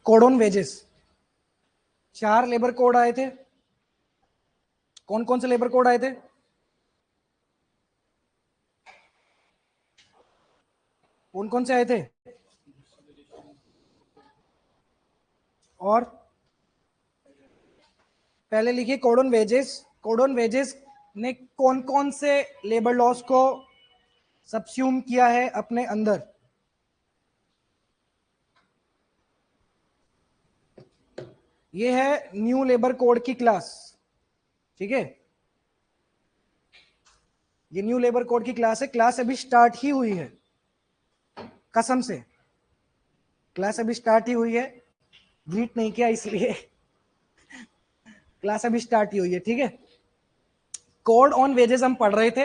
Code on wages, 4 labour code आए थे। कौन कौन से लेबर कोड आए थे? कौन कौन से आए थे? और पहले लिखिए code on wages. Code on wages ने कौन कौन से लेबर लॉस को सबस्यूम किया है अपने अंदर? ये है न्यू लेबर कोड की क्लास, ठीक है। ये न्यू लेबर कोड की क्लास है। क्लास अभी स्टार्ट ही हुई है, कसम से क्लास अभी स्टार्ट ही हुई है, ग्रीट नहीं किया इसलिए। क्लास अभी स्टार्ट ही हुई है, ठीक है। कोड ऑन वेजेस हम पढ़ रहे थे।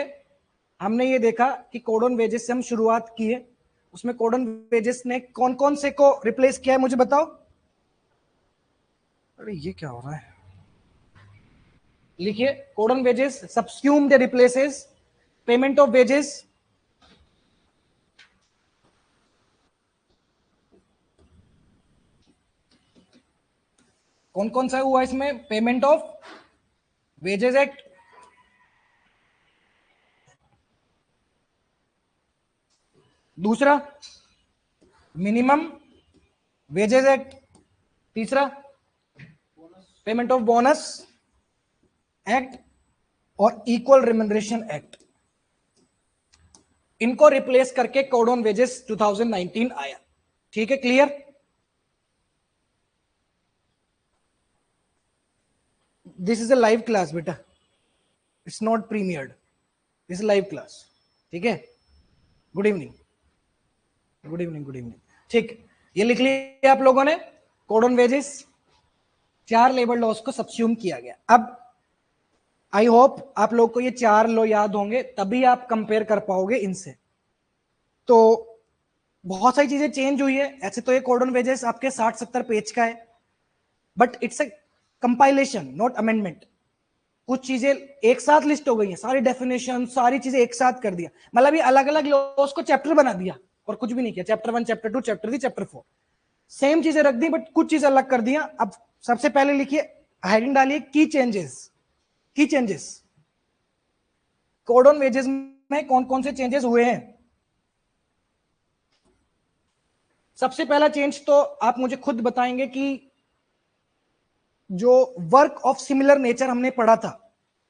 हमने ये देखा कि कोड ऑन वेजेस से हम शुरुआत की है। उसमें कोड ऑन वेजेस ने कौन कौन से को रिप्लेस किया है मुझे बताओ। अरे ये क्या हो रहा है? लिखिए code on wages subsumed replaces payment of wages, कौन कौन सा हुआ इसमें? पेमेंट ऑफ वेजेस एक्ट, दूसरा मिनिमम वेजेस एक्ट, तीसरा पेमेंट ऑफ बोनस एक्ट और इक्वल रिम्यूनरेशन एक्ट। इनको रिप्लेस करके कोड ऑन वेजेस 2019 आया, ठीक है। Clear? This is a live class बेटा, it's not premiered, this is live class, ठीक है। Good evening, good evening, good evening. ठीक, ये लिख लिया आप लोगों ने। Code on wages 4 labour laws को सबस्यूम किया गया। अब आई होप आप लोग को ये 4 लॉ याद होंगे, तभी आप कंपेयर कर पाओगे इनसे। तो बहुत सारी चीजें चेंज हुई है। ऐसे तो ये कोड ऑन वेजेस आपके 60-70 पेज का है, but it's a compilation not amendment. कुछ चीजें एक साथ लिस्ट हो गई हैं, सारी डेफिनेशन सारी चीजें एक साथ कर दिया, मतलब ये अलग अलग लॉस को चैप्टर बना दिया और कुछ भी नहीं किया। Chapter 1, chapter 2, chapter 3, chapter 4 same चीजें रख दी, बट कुछ चीजें अलग कर दिया। अब सबसे पहले लिखिए, हेडिंग डालिए की चेंजेस। की चेंजेस कोड ऑन वेजेस में कौन कौन से चेंजेस हुए हैं? सबसे पहला चेंज तो आप मुझे खुद बताएंगे कि जो वर्क ऑफ सिमिलर नेचर हमने पढ़ा था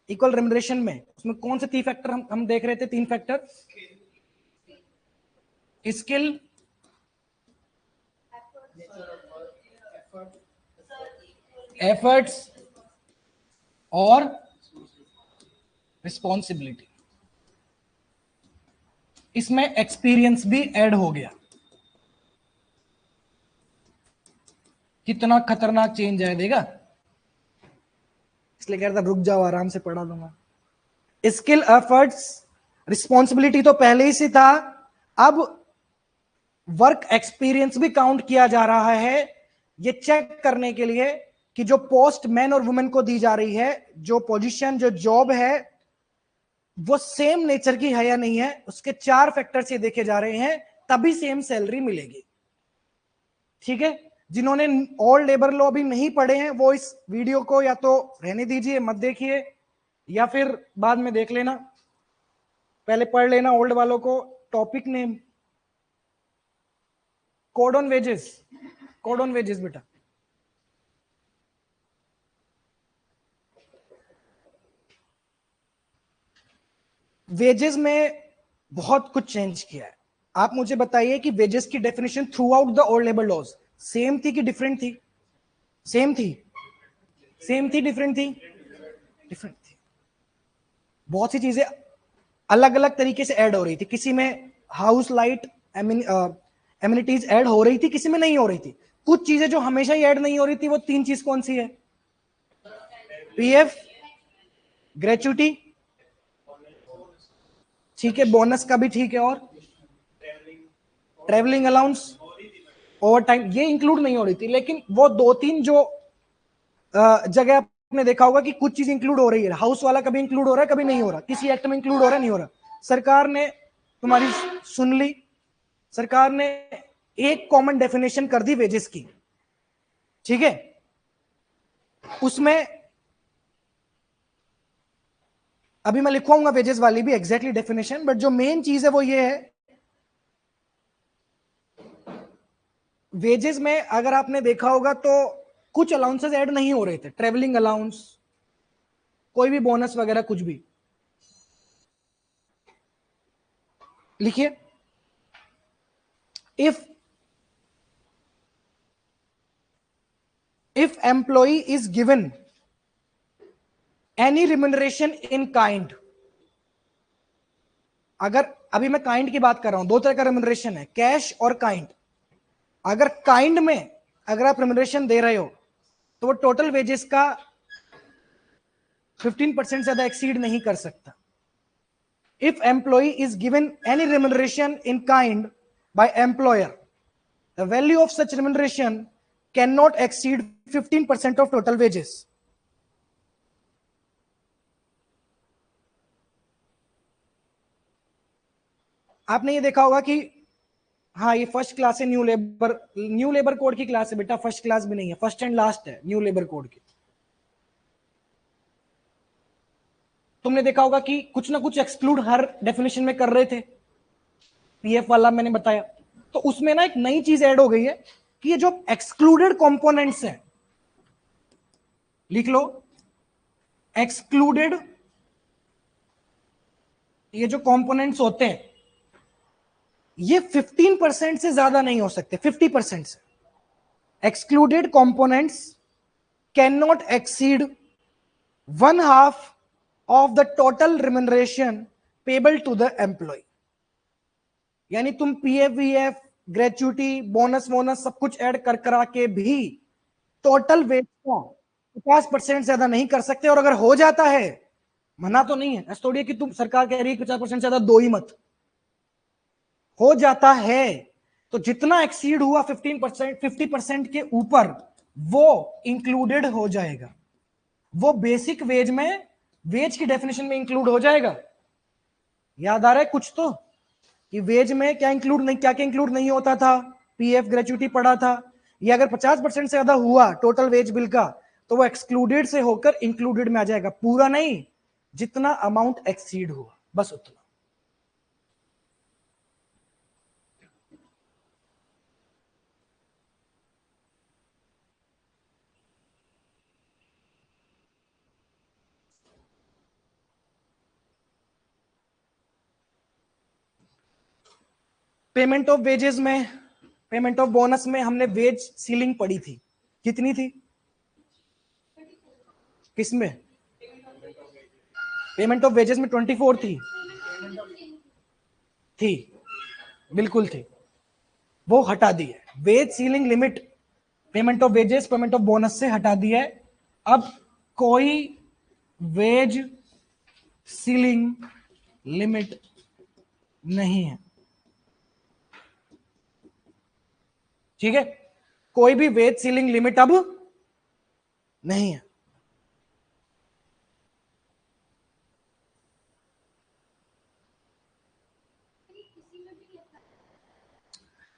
इक्वल रेम्युनरेशन में, उसमें कौन से 3 फैक्टर हम देख रहे थे? 3 फैक्टर, स्किल, एफर्ट्स और रिस्पॉन्सिबिलिटी। इसमें एक्सपीरियंस भी ऐड हो गया। कितना खतरनाक चेंज है देगा, इसलिए कह रहा था रुक जाओ आराम से पढ़ा दूंगा। स्किल, एफर्ट्स, रिस्पॉन्सिबिलिटी तो पहले ही से था, अब वर्क एक्सपीरियंस भी काउंट किया जा रहा है, ये चेक करने के लिए कि जो पोस्ट मैन और वुमेन को दी जा रही है, जो पोजीशन जो जॉब है वो सेम नेचर की है या नहीं है। उसके 4 फैक्टर से देखे जा रहे हैं, तभी सेम सैलरी मिलेगी, ठीक है। जिन्होंने ऑल लेबर लॉ भी नहीं पढ़े हैं वो इस वीडियो को या तो रहने दीजिए, मत देखिए, या फिर बाद में देख लेना। पहले पढ़ लेना ओल्ड वालों को। Topic name code on wages, code on wages बेटा। वेजेस में बहुत कुछ चेंज किया है। आप मुझे बताइए कि वेजेस की definition throughout the old labour laws same थी कि डिफरेंट थी? सेम थी, सेम थी, डिफरेंट थी? डिफरेंट थी। बहुत सी चीजें अलग अलग तरीके से ऐड हो रही थी। किसी में हाउस लाइट एमिनिटीज ऐड हो रही थी, किसी में नहीं हो रही थी। कुछ चीजें जो हमेशा ही ऐड नहीं हो रही थी, वो 3 चीज कौन सी है? पीएफ, ग्रेचुटी, ठीक है, बोनस का भी ठीक है, और ट्रेवलिंग अलाउंस, ओवर टाइम, ये इंक्लूड नहीं हो रही थी। लेकिन वो 2-3 जो जगह आपने देखा होगा कि कुछ चीज इंक्लूड हो रही है। हाउस वाला कभी इंक्लूड हो रहा है, कभी नहीं हो रहा, किसी एक्ट में इंक्लूड हो रहा है, नहीं हो रहा। सरकार ने तुम्हारी सुन ली, सरकार ने एक कॉमन डेफिनेशन कर दी वेजेस की, ठीक है, उसमें अभी मैं लिखवाऊंगा वेजेस वाली भी एग्जैक्टली डेफिनेशन, बट जो मेन चीज है वो ये है, वेजेस में अगर आपने देखा होगा तो कुछ अलाउंसेस ऐड नहीं हो रहे थे, ट्रेवलिंग अलाउंस, कोई भी बोनस वगैरह कुछ भी। लिखिए, if employee is given any remuneration in kind, अगर अभी मैं काइंड की बात कर रहा हूं, दो तरह का रेम्यूनरेशन है, कैश और काइंड। अगर काइंड में अगर आप रेम्यूनरेशन दे रहे हो तो वो टोटल वेजेस का 15% ज्यादा एक्सीड नहीं कर सकता। If employee is given any remuneration in kind by employer, the value of such remuneration can not exceed 15% of total wages. आपने ये देखा होगा कि हाँ ये फर्स्ट क्लास है, न्यू लेबर कोड की क्लास है बेटा, फर्स्ट क्लास भी नहीं है, फर्स्ट एंड लास्ट है न्यू लेबर कोड की। तुमने देखा होगा कि कुछ ना कुछ एक्सक्लूड हर डेफिनेशन में कर रहे थे, पीएफ वाला मैंने बताया, तो उसमें ना एक नई चीज ऐड हो गई है कि ये जो एक्सक्लूडेड कंपोनेंट्स हैं, लिख लो, एक्सक्लूडेड ये जो कंपोनेंट्स होते हैं ये 15% से ज्यादा नहीं हो सकते, 50% से। Excluded components can not exceed 1/2 of the total remuneration payable to the employee. यानी तुम पीएफ वीएफ ग्रेचुइटी बोनस वोनस सब कुछ ऐड कर करा के भी टोटल वेज का 50% ज्यादा नहीं कर सकते। और अगर हो जाता है, मना तो नहीं है, ऐसा थोड़ी है कि तुम सरकार कह रही है 50% ज्यादा दो ही मत, हो जाता है तो जितना एक्सीड हुआ 15%, 50% के ऊपर वो इंक्लूडेड हो जाएगा, वो बेसिक वेज में, वेज की डेफिनेशन में इंक्लूड हो जाएगा। याद आ रहा है कुछ तो कि वेज में क्या इंक्लूड नहीं, क्या क्या इंक्लूड नहीं होता था, पीएफ ग्रेचुइटी पड़ा था, ये अगर 50% से ज्यादा हुआ टोटल वेज बिल का तो वो एक्सक्लूडेड से होकर इंक्लूडेड में आ जाएगा, पूरा नहीं, जितना अमाउंट एक्सीड हुआ बस उतना। पेमेंट ऑफ वेजेस में, पेमेंट ऑफ बोनस में हमने वेज सीलिंग पढ़ी थी, कितनी थी, किसमें, पेमेंट ऑफ वेजेस में 24 थी, बिल्कुल थी, वो हटा दी है। Wage ceiling limit payment of wages payment of bonus से हटा दी है। अब कोई वेज सीलिंग लिमिट नहीं है, ठीक है, कोई भी वेज सीलिंग लिमिट अब नहीं है।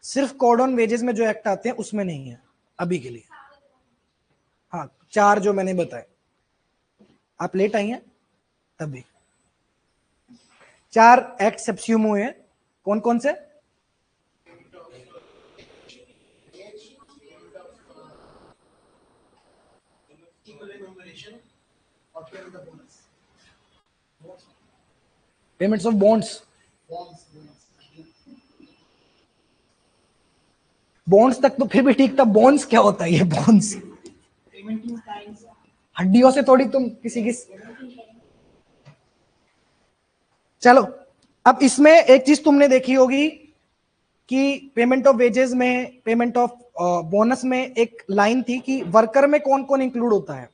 सिर्फ कोड ऑन वेजेस में जो एक्ट आते हैं उसमें नहीं है अभी के लिए। हाँ, 4 जो मैंने बताए, आप लेट आई हैं तभी 4 एक्ट सब्स्यूम हुए हैं। कौन कौन से, पेमेंट्स ऑफ बॉन्ड्स, बॉन्ड्स तक तो फिर भी ठीक था, बॉन्ड्स क्या होता है ये बॉन्ड्स, हड्डियों से थोड़ी तुम किसी की, चलो अब इसमें एक चीज तुमने देखी होगी कि पेमेंट ऑफ वेजेस में, पेमेंट ऑफ बोनस में एक लाइन थी कि वर्कर में कौन कौन इंक्लूड होता है,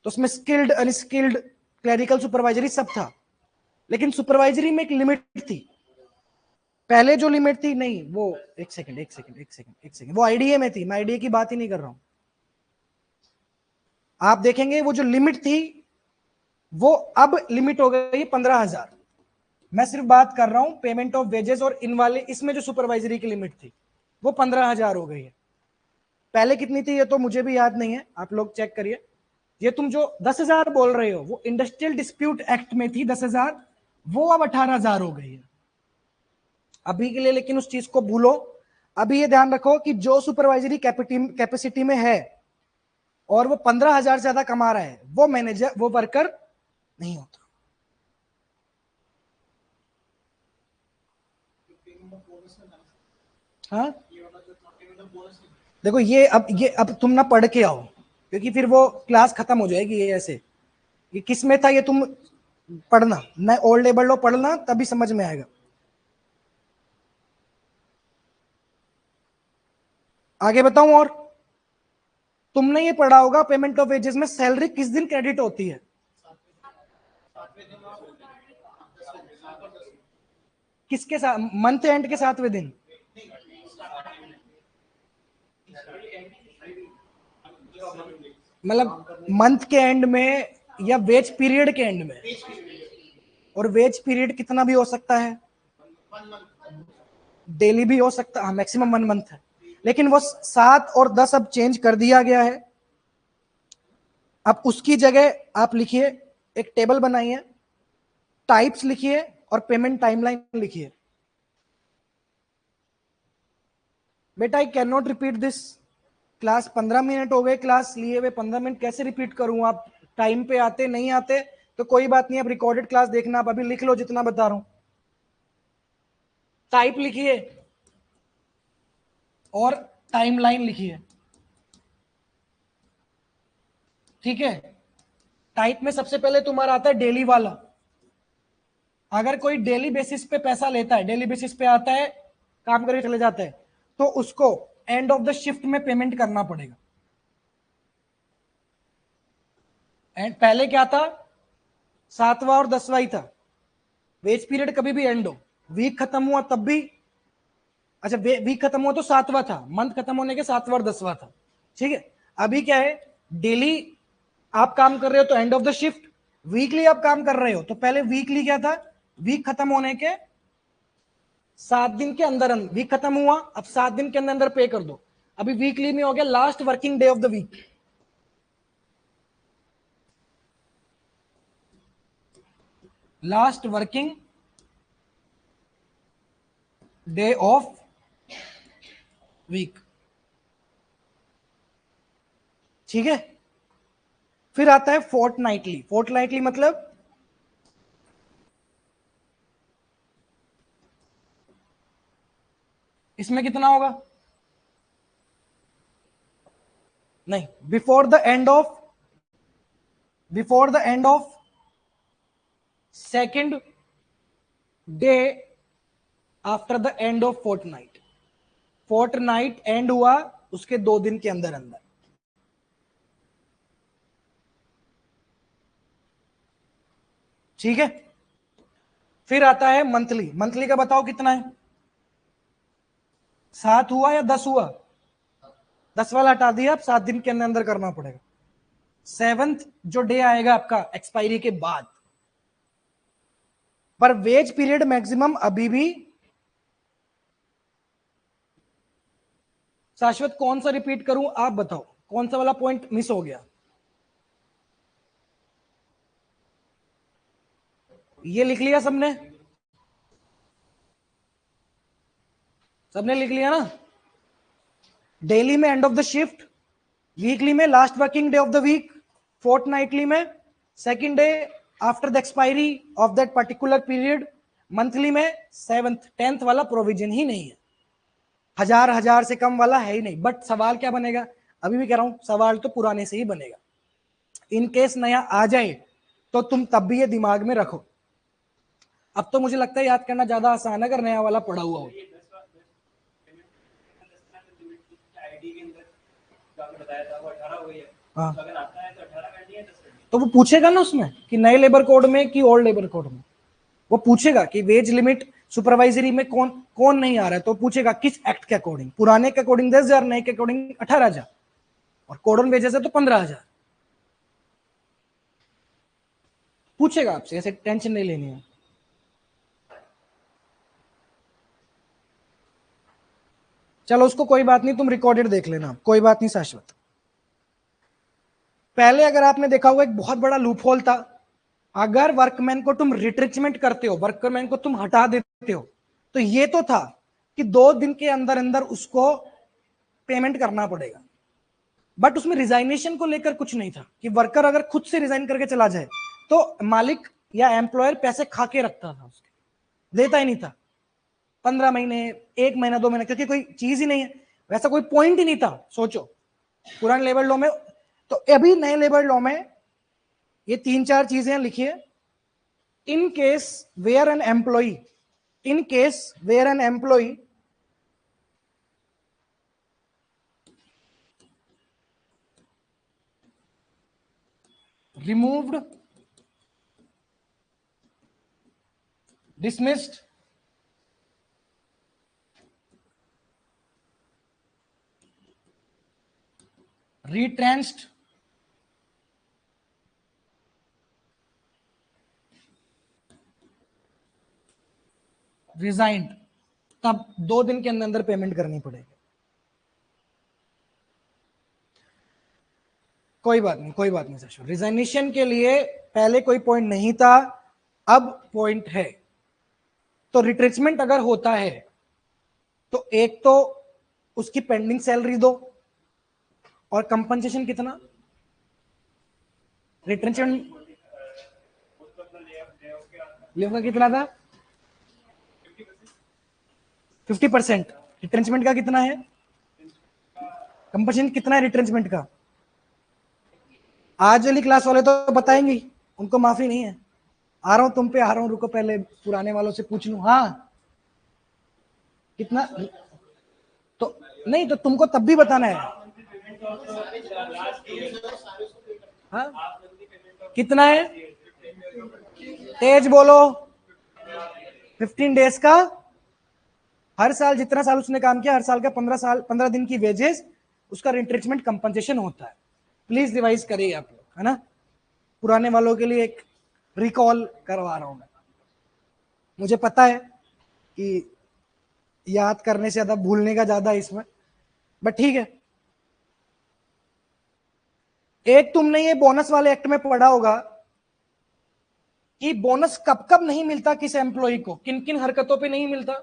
तो उसमें स्किल्ड अनस्किल्ड क्लरिकल सुपरवाइजरी सब था, लेकिन सुपरवाइजरी में एक लिमिट थी, पहले जो लिमिट थी, नहीं वो एक सेकंड वो आईडीए में थी, मैं आईडीए की बात ही नहीं कर रहा हूं। आप देखेंगे वो जो लिमिट थी वो अब लिमिट हो गई 15,000। मैं सिर्फ बात कर रहा हूं पेमेंट ऑफ वेजेस और इन वाले, इसमें जो सुपरवाइजरी की लिमिट थी वो 15,000 हो गई है। पहले कितनी थी ये तो मुझे भी याद नहीं है, आप लोग चेक करिए। ये तुम जो 10,000 बोल रहे हो वो इंडस्ट्रियल डिस्प्यूट एक्ट में थी 10,000, वो अब 18,000 हो गई है अभी के लिए। लेकिन उस चीज को भूलो। अभी ये ध्यान रखो कि जो सुपरवाइजरी कैपेसिटी में है और वो 15,000 से ज्यादा कमा रहा है, वो मैनेजर, वो वर्कर नहीं होता। हाँ देखो, ये अब तुम ना पढ़ के आओ, क्योंकि फिर वो क्लास खत्म हो जाएगी। ये ऐसे, ये किस में था ये तुम पढ़ना ना, ओल्ड लेबर लो पढ़ना, तभी समझ में आएगा। आगे बताऊं और, तुमने ये पढ़ा होगा पेमेंट ऑफ वेजेस में सैलरी किस दिन क्रेडिट होती है? किसके साथ? मंथ एंड के 7वें दिन। मतलब मंथ के एंड में या वेज पीरियड के एंड में? और वेज पीरियड कितना भी हो सकता है, डेली भी हो सकता है, मैक्सिमम 1 मंथ है। लेकिन वो 7 और 10 अब चेंज कर दिया गया है। अब उसकी जगह आप लिखिए, एक टेबल बनाइए, टाइप्स लिखिए और पेमेंट टाइमलाइन लिखिए। बेटा I can not repeat this class, 15 minute हो गए क्लास लिए हुए, 15 मिनट कैसे रिपीट करूं? आप टाइम पे आते नहीं आते तो कोई बात नहीं, आप रिकॉर्डेड क्लास देखना, आप अभी लिख लो जितना बता रहा हूं। टाइप लिखिए और टाइमलाइन लिखिए, ठीक है? टाइप में सबसे पहले तुम्हारा आता है डेली वाला। अगर कोई डेली बेसिस पे पैसा लेता है, डेली बेसिस पे आता है, काम करके चले जाता है, तो उसको एंड ऑफ द शिफ्ट में पेमेंट करना पड़ेगा। एंड पहले क्या था? 7वां और 10वां ही था। वेज पीरियड कभी भी एंड हो, वीक खत्म हुआ तब भी, अच्छा वीक खत्म हुआ तो 7वां था, मंथ खत्म होने के 7वां और 10वां था, ठीक है? अभी क्या है, डेली आप काम कर रहे हो तो and of the shift, weekly आप काम कर रहे हो तो पहले वीकली क्या था, वीक खत्म होने के 7 दिन के अंदर, वीक खत्म हुआ, अब 7 दिन के अंदर अंदर पे कर दो। अभी वीकली में हो गया last working day of the week, last working day of week, ठीक है? फिर आता है फोर्टनाइटली। फोर्टनाइटली मतलब इसमें कितना होगा? नहीं, before the end of second day after the end of fortnight. Fortnight end हुआ उसके 2 दिन के अंदर अंदर, ठीक है? फिर आता है मंथली। मंथली का बताओ कितना है? 7 हुआ या 10 हुआ? 10 वाला हटा दिया, अब 7 दिन के अंदर अंदर करना पड़ेगा। 7th जो डे आएगा आपका एक्सपायरी के बाद, पर वेज पीरियड मैक्सिमम अभी भी। शाश्वत कौन सा रिपीट करूं, आप बताओ कौन सा वाला पॉइंट मिस हो गया? ये लिख लिया सबने? सबने लिख लिया ना? डेली में end of the shift, weekly में last working day of the week, fortnightly में second day after the expiry of that particular period, monthly में 7th 10th वाला प्रोविजन ही नहीं है, 1000 से कम वाला है ही नहीं। बट सवाल क्या बनेगा, अभी भी कह रहा हूं सवाल तो पुराने से ही बनेगा। इन केस नया आ जाए तो तुम तब भी ये दिमाग में रखो। अब तो मुझे लगता है याद करना ज्यादा आसान है अगर नया वाला पढ़ा हुआ हो। हाँ, तो वो पूछेगा ना उसमें कि नए लेबर कोड में कि ओल्ड लेबर कोड में, वो पूछेगा कि वेज लिमिट सुपरवाइजरी में कौन कौन नहीं आ रहा है, तो पूछेगा किस एक्ट के अकॉर्डिंग। पुराने के अकॉर्डिंग 10,000, नए के अकॉर्डिंग 18,000, और कोड ऑन वेजेस है तो 15,000। पूछेगा आपसे, ऐसे टेंशन नहीं लेनी है। चलो उसको कोई बात नहीं, तुम रिकॉर्डेड देख लेना, कोई बात नहीं शाश्वत। पहले अगर आपने देखा होगा एक बहुत बड़ा लूप होल था, अगर वर्कमैन को तुम रिट्रिचमेंट करते हो, वर्कमैन को तुम हटा देते हो, तो ये तो था कि 2 दिन के अंदर अंदर उसको पेमेंट करना पड़ेगा, बट उसमें रिजाइनेशन को लेकर कुछ नहीं था कि वर्कर अगर खुद से रिजाइन करके चला जाए तो मालिक या एम्प्लॉयर पैसे खा के रखता था, उसके देता ही नहीं था 15 महीने, 1 महीना, 2 महीने, क्योंकि कोई चीज ही नहीं है, वैसा कोई पॉइंट ही नहीं था। सोचो पुराने लेबर लॉ में, तो अभी नए लेबर लॉ में ये 3-4 चीजें लिखिए। In case where an employee, in case where an employee removed, dismissed, retrenched, resigned, तब 2 दिन के अंदर अंदर पेमेंट करनी पड़ेगी। कोई बात नहीं, कोई बात नहीं सर, रिजाइनेशन के लिए पहले कोई पॉइंट नहीं था, अब पॉइंट है। तो रिट्रेचमेंट अगर होता है तो एक तो उसकी पेंडिंग सैलरी दो, और कंपनसेशन कितना, रिट्रेचमेंट का कितना था, 50%। रिट्रेंचमेंट का कितना है, कंपनसेशन कितना है रिट्रेंचमेंट का, आज वाली क्लास वाले तो बताएंगे, उनको माफी नहीं है। आ रहा हूं तुम पे, आ रहा हूं, रुको पहले पुराने वालों से पूछ लूं। हाँ कितना, तो नहीं तो तुमको तब भी बताना है। हाँ कितना है, तेज बोलो। 15 डेज का, हर साल जितना साल उसने काम किया, हर साल का 15 दिन की वेजेस, उसका रिट्रेचमेंट कंपनसेशन होता है। प्लीज रिवाइज करिए आप लोग, है ना, पुराने वालों के लिए एक रिकॉल करवा रहा हूं मैं। मुझे पता है कि याद करने से ज्यादा भूलने का ज्यादा इसमें, बट ठीक है। एक तुमने ये बोनस वाले एक्ट में पढ़ा होगा कि बोनस कब कब नहीं मिलता किस एम्प्लॉय को, किन किन हरकतों पे नहीं मिलता,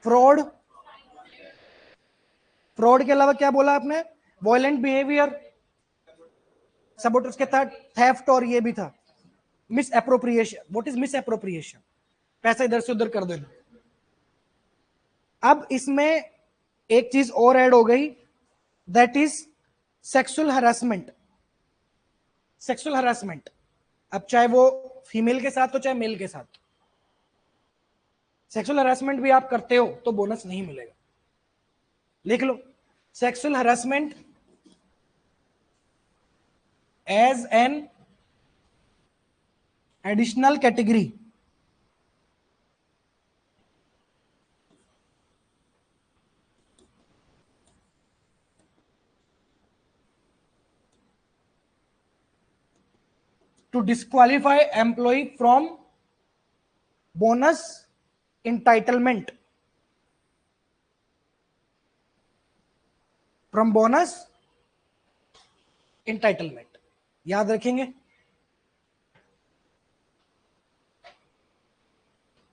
फ्रॉड, फ्रॉड के अलावा क्या बोला आपने, वायलेंट बिहेवियर, सबोटर्स के साथ थेफ्ट, और ये भी था miss appropriation. What is miss appropriation, पैसा इधर से उधर कर देना। अब इसमें एक चीज और ऐड हो गई, that is sexual harassment. Sexual harassment, अब चाहे वो फीमेल के साथ हो चाहे मेल के साथ, सेक्सुअल हरासमेंट भी आप करते हो तो बोनस नहीं मिलेगा। लिख लो, sexual harassment as an additional category to disqualify employee from bonus entitlement, from bonus entitlement। याद रखेंगे।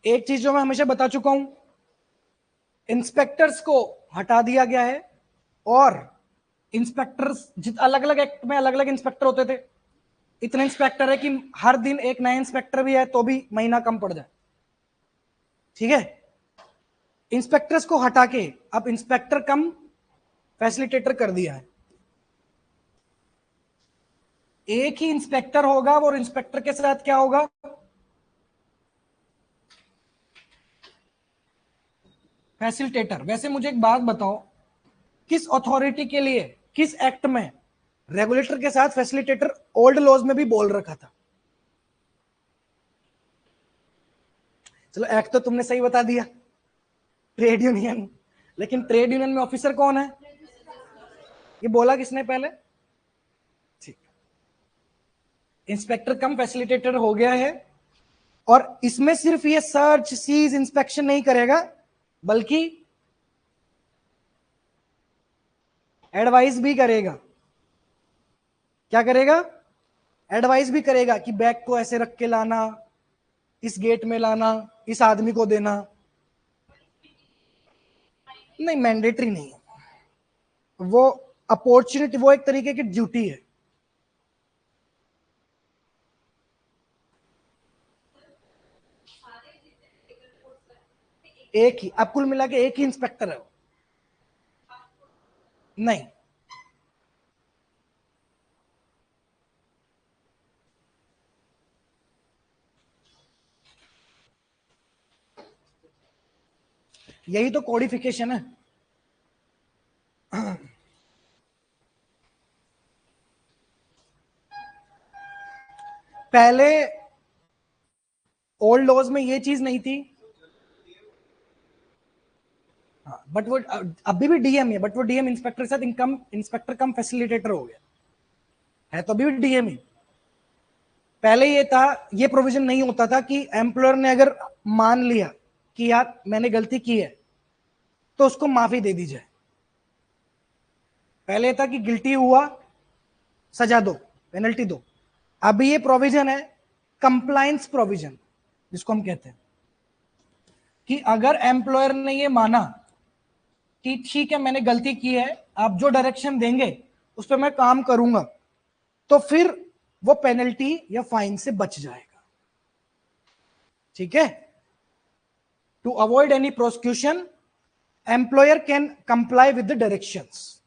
एक चीज जो मैं हमेशा बता चुका हूं, इंस्पेक्टर्स को हटा दिया गया है, और इंस्पेक्टर्स जित अलग अलग एक्ट में अलग अलग इंस्पेक्टर होते थे, इतने इंस्पेक्टर है कि हर दिन एक नया इंस्पेक्टर भी है तो भी महीना कम पड़ जाए। ठीक है, इंस्पेक्टर्स को हटा के अब इंस्पेक्टर कम फैसिलिटेटर कर दिया है। एक ही इंस्पेक्टर होगा, और इंस्पेक्टर के साथ क्या होगा, फैसिलिटेटर। वैसे मुझे एक बात बताओ, किस अथॉरिटी के लिए, किस एक्ट में रेगुलेटर के साथ फैसिलिटेटर ओल्ड लॉज में भी बोल रखा था? चलो एक्ट तो तुमने सही बता दिया, ट्रेड यूनियन। लेकिन ट्रेड यूनियन में ऑफिसर कौन है, ये बोला किसने पहले? ठीक, इंस्पेक्टर कम फैसिलिटेटर हो गया है, और इसमें सिर्फ ये सर्च सीज इंस्पेक्शन नहीं करेगा, बल्कि एडवाइस भी करेगा। क्या करेगा? एडवाइस भी करेगा कि बैग को ऐसे रख के लाना, इस गेट में लाना, इस आदमी को देना। नहीं, मैंडेटरी नहीं है वो, अपॉर्चुनिटी, वो एक तरीके की ड्यूटी है। एक ही, अब कुल मिला के एक ही इंस्पेक्टर है वो। नहीं, यही तो कोडिफिकेशन है। पहले ओल्ड लॉज में ये चीज नहीं थी। बट वो अभी भी डीएम है, बट वो डीएम इंस्पेक्टर के साथ इनकम इंस्पेक्टर कम फैसिलिटेटर हो गया है, तो अभी भी डीएम ही। पहले ये था, ये प्रोविजन नहीं होता था कि एम्प्लॉयर ने अगर मान लिया कि यार मैंने गलती की है तो उसको माफी दे दी जाए। पहले था कि गिल्टी हुआ, सजा दो, पेनल्टी दो। अभी ये प्रोविजन है, कंप्लायंस प्रोविजन जिसको हम कहते हैं, कि अगर एम्प्लॉयर ने ये माना कि ठीक है मैंने गलती की है, आप जो डायरेक्शन देंगे उस पर मैं काम करूंगा, तो फिर वो पेनल्टी या फाइन से बच जाएगा। ठीक है? To avoid any prosecution, employer can comply with the directions.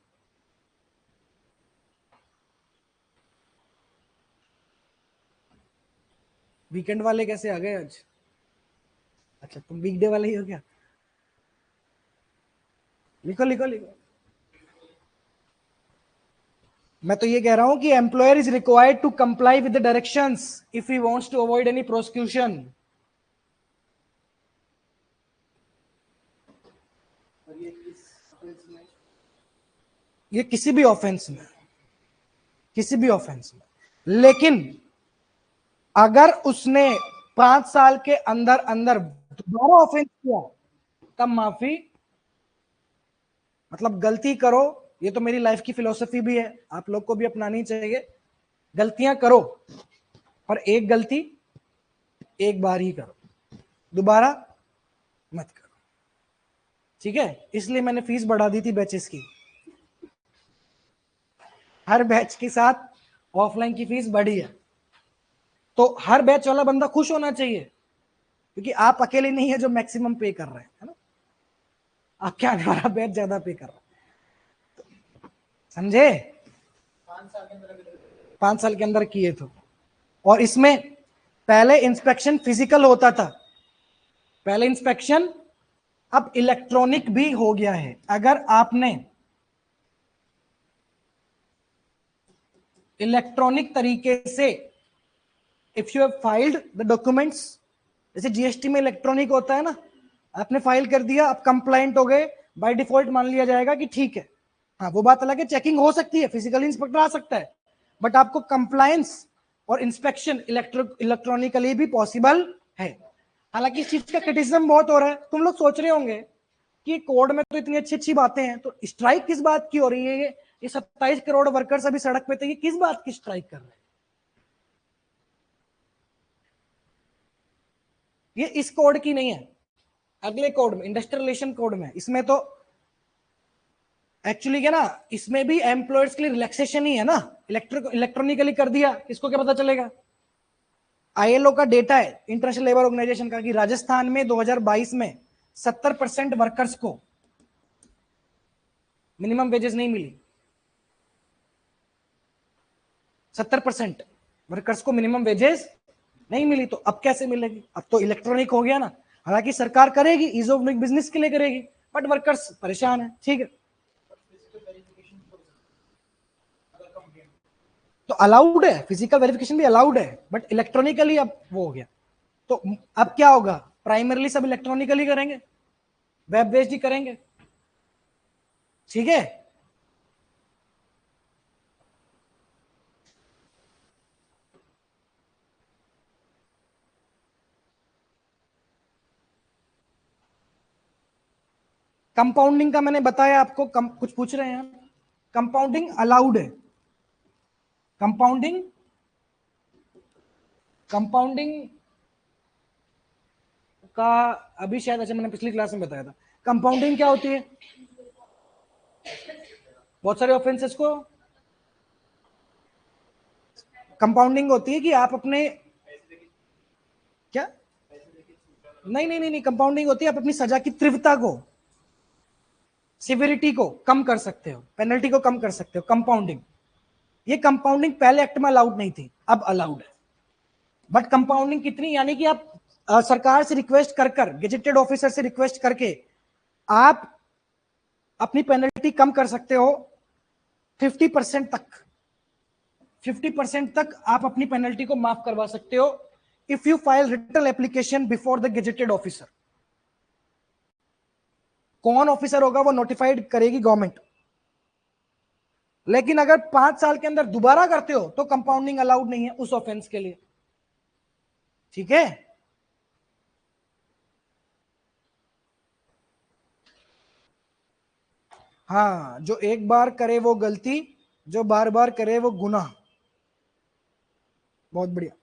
Weekend वाले कैसे आ गए आज? अच्छा, तुम वीकडे वाले ही हो क्या? लिखो लिखो लिखो। मैं तो ये कह रहा हूं कि employer is required to comply with the directions if he wants to avoid any prosecution. ये किसी भी ऑफेंस में, किसी भी ऑफेंस में। लेकिन अगर उसने 5 साल के अंदर अंदर दोबारा ऑफेंस किया तब माफी। मतलब गलती करो, ये तो मेरी लाइफ की फिलोसफी भी है, आप लोग को भी अपनानी चाहिए। गलतियां करो, पर एक गलती एक बार ही करो, दोबारा मत करो। ठीक है? इसलिए मैंने फीस बढ़ा दी थी बैचेस की। हर बैच के साथ ऑफलाइन की फीस बढ़ी है, तो हर बैच वाला बंदा खुश होना चाहिए, क्योंकि आप अकेले नहीं है जो मैक्सिमम पे कर रहे हैं, है ना? आपके आने वाला बैच ज्यादा पे कर रहा है। समझे? 5 साल के अंदर किए तो। और इसमें पहले इंस्पेक्शन फिजिकल होता था, पहले इंस्पेक्शन, अब इलेक्ट्रॉनिक भी हो गया है। अगर आपने इलेक्ट्रॉनिक तरीके से, if you have filed the documents, जैसे जीएसटी में इलेक्ट्रॉनिक होता है ना, आपने फाइल कर दिया, आप कंप्लाइंट हो गए, बाय डिफॉल्ट मान लिया जाएगा कि ठीक है। हाँ, वो बात अलग है, चेकिंग हो सकती है, फिजिकली इंस्पेक्टर आ सकता है, बट आपको कंप्लायंस और इंस्पेक्शन इलेक्ट्रॉनिकली भी पॉसिबल है। हालांकि इस चीज का क्रिटिसिज्म बहुत हो रहा है। तुम लोग सोच रहे होंगे कि कोड में तो इतनी अच्छी अच्छी बातें हैं, तो स्ट्राइक किस बात की हो रही है? ये 27 करोड़ वर्कर्स अभी सड़क पे थे, ये किस बात की स्ट्राइक कर रहे हैं? ये इस कोड की नहीं है, अगले कोड में, इंडस्ट्रियल रिलेशन कोड में, इसमें तो एक्चुअली क्या ना, इसमें भी एम्प्लॉयर्स के लिए रिलैक्सेशन ही है ना। इलेक्ट्रॉनिकली कर दिया, किसको क्या पता चलेगा? आईएलओ का डेटा है, इंटरनेशनल लेबर ऑर्गेनाइजेशन का, कि राजस्थान में 2022 में 70% वर्कर्स को मिनिमम वेजेस नहीं मिली। 70% वर्कर्स को मिनिमम वेजेस नहीं मिली, तो अब कैसे मिलेगी? अब तो इलेक्ट्रॉनिक हो गया ना। हालांकि सरकार करेगी, ईज ऑफ डूइंग बिजनेस के लिए करेगी, बट वर्कर्स परेशान है। ठीक है, तो अलाउड है, फिजिकल वेरिफिकेशन भी अलाउड है, बट इलेक्ट्रॉनिकली अब वो हो गया। तो अब क्या होगा? प्राइमरली सब इलेक्ट्रॉनिकली करेंगे, वेब बेस्ड ही करेंगे। ठीक है? कंपाउंडिंग का मैंने बताया आपको, कुछ पूछ रहे हैं? कंपाउंडिंग अलाउड है, कंपाउंडिंग कंपाउंडिंग का अभी शायद, अच्छा मैंने पिछली क्लास में बताया था, कंपाउंडिंग क्या होती है? बहुत सारे ऑफेंसेस को कंपाउंडिंग होती है कि आप अपने क्या, नहीं नहीं नहीं नहीं, कंपाउंडिंग होती है आप अपनी सजा की तीव्रता को, सिविरिटी को कम कर सकते हो, पेनल्टी को कम कर सकते हो, कंपाउंडिंग। ये कंपाउंडिंग पहले एक्ट में अलाउड नहीं थी, अब अलाउड है। बट कंपाउंडिंग कितनी, यानी कि आप सरकार से रिक्वेस्ट कर गेजेटेड ऑफिसर से रिक्वेस्ट करके आप अपनी पेनल्टी कम कर सकते हो 50% तक, 50% तक आप अपनी पेनल्टी को माफ करवा सकते हो if you file written application before the gazetted officer. कौन ऑफिसर होगा वो नोटिफाइड करेगी गवर्नमेंट, लेकिन अगर 5 साल के अंदर दोबारा करते हो तो कंपाउंडिंग अलाउड नहीं है उस ऑफेंस के लिए, ठीक है। हाँ, जो एक बार करे वो गलती, जो बार बार करे वो गुनाह। बहुत बढ़िया।